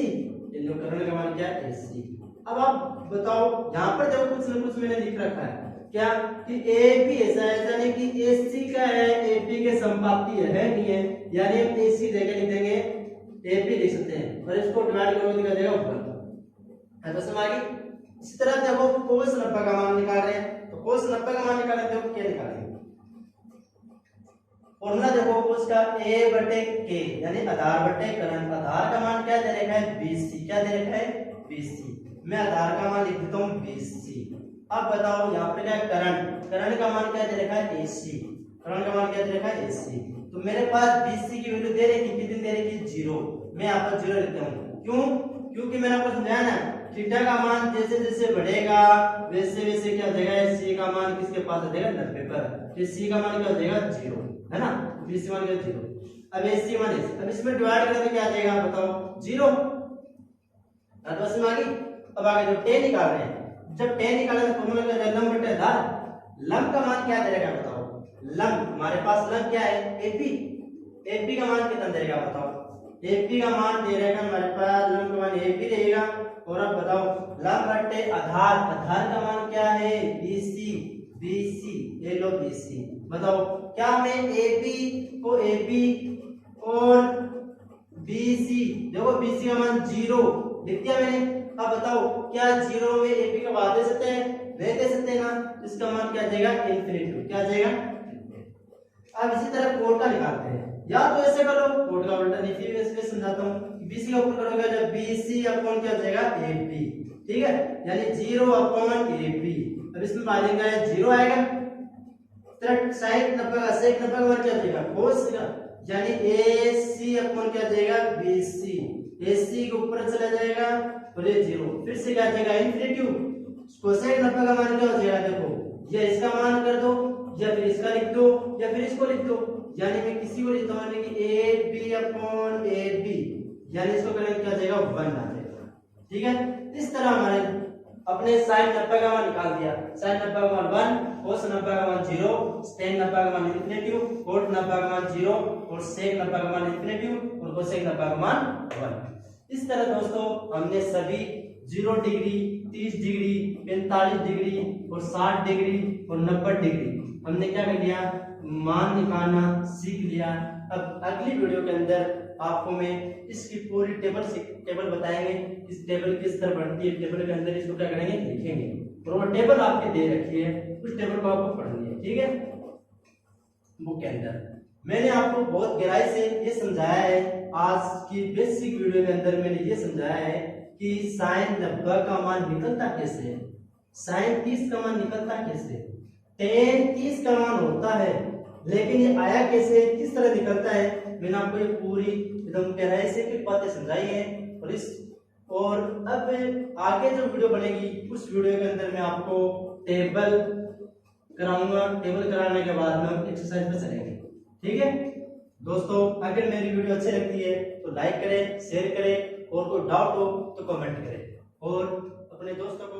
इन करण का मान क्या है? AC। अब आप बताओ, यहां पर देखो कुछ न कुछ मैंने लिख रखा है क्या कि AB ऐसा है, यानी कि AC का है AB के संपाती है नहीं है, यानी हम AC देके लिख देंगे AB लिख सकते हैं, और इसको डिवाइड करोगे तो क्या जाएगा ऊपर। है तो समझ आ गई। इसी तरह देखो कोस 90 का मान निकाल रहे हैं, तो कोस 90 का मान निकालें तो क्या निकालेंगे? फॉर्मूला देखो उसका A बटे K, यानी आधार बटे करण। आधार का मान क्या दे रखा है? BC। क्या दे रखा है? BC। मैं आधार का मान लिख देता हूं BC। अब बताओ यहाँ पे क्या करण, करण का मान क्या दे रखा है? AC। करण का मान क्या दे रखा है? AC। तो मेरे पास BC की वैल्यू दे रखी, कितनी दे रखी? 0। मैं यहाँ पर 0 लिखता हूँ, क्यों? क्योंकि मैंने आपको समझाया ना, थीटा का मान जैसे जैसे बढ़ेगा वैसे वैसे क्या हो जाएगा? C का मान किसके पास आ जाएगा? 90 पर। फिर C का मान क्या हो जाएगा? 0, है ना। BC मान क्या? 0। अब AC मान, अब इसमें डिवाइड करें तो क्या आ जाएगा बताओ? 0। अब समझ आ गई। अब आगे जो tan निकाल रहे हैं, जब tan निकालें तो फॉर्मूला क्या है? लंब बटे आधार। लंब का मान क्या दे रखा है बताओ? लंब हमारे पास लंब क्या है? AP। AP का मान कितना देगा बताओ? AP का मान दे रखा है हमारे पास, लंब का मान AP रहेगा। और अब बताओ लंब बटे आधार, आधार का मान क्या है? BC। BC ये लो BC। बताओ क्या मैं AB को AB और BC, देखो BC का मान 0 लिख दिया मैंने। अब बताओ क्या 0 में AB का मान दे सकते हैं? नहीं दे सकते ना, इसका मान क्या आ जाएगा? इनफिनिटी। क्या आ जाएगा? अब इसी तरह कोट का निकालते हैं, या तो ऐसे करो कोट का उल्टा, नहीं फिर इसमें समझाता हूं। BC का ऊपर करोगे जब BC अपॉन क्या हो जाएगा? AB, ठीक है, यानी 0 अपॉन AB। अब इसमें मानेंगे 0 आएगा, तरह साइन 90 का सेक 90 का मान क्या हो जाएगा? कोस का, यानी AC अपॉन क्या हो जाएगा? BC। AC के ऊपर चला जाएगा और ये 0, फिर से क्या आ जाएगा? इनफिनिटी। कोसेक 90 का मान क्या हो जाएगा? देखो ये इसका मान कर दो, या फिर इसका लिख दो, या फिर इसको लिख दो, यानी मैं किसी को लिखता हूं कि AB अपॉन AB, यानी इसको करेंगे क्या आ जाएगा? 1 आ जाएगा, ठीक है। इस तरह हमारे अपने साइन 90 का मान निकाल दिया। साइन 90 का मान 1, कोस 90 का मान 0, टेन 90 का मान इनफिनिटी, कोट 90 का मान 0 और सेक 90 का मान इनफिनिटी और कोसेक 90 का मान 1। इस तरह दोस्तों हमने सभी 0 डिग्री, 30 डिग्री, 45 डिग्री और 60 डिग्री और 90 डिग्री हमने क्या कर लिया? मान निकालना सीख लिया। अब अगली वीडियो के अंदर आपको मैं इसकी पूरी टेबल बताएंगे, इस टेबल किस तरह बनती है, टेबल के अंदर इसको क्या करेंगे? लिखेंगे, और वो टेबल आपके दे रखी है, उस टेबल को आपको पढ़नी है, ठीक है, बुक के अंदर। मैंने आपको बहुत गहराई से ये समझाया है, आज की बेसिक वीडियो के अंदर मैंने ये समझाया है कि साइन 90 का मान निकलता कैसे है, साइन 30 का मान निकलता कैसे, टेन 30 का मान होता है, लेकिन ये आया कैसे, किस तरह निकलता है, मैंने आपको ये पूरी एकदम गहराई से की बातें समझाई हैं। और अब आगे जो वीडियो बनेगी उस वीडियो के अंदर मैं आपको टेबल कराऊंगा, टेबल कराने के बाद में हम एक्सरसाइज पे चलेंगे, ठीक है दोस्तों। अगर मेरी वीडियो अच्छी लगती है तो लाइक करें, शेयर करें, और कोई डाउट हो तो कमेंट करें, और अपने दोस्तों को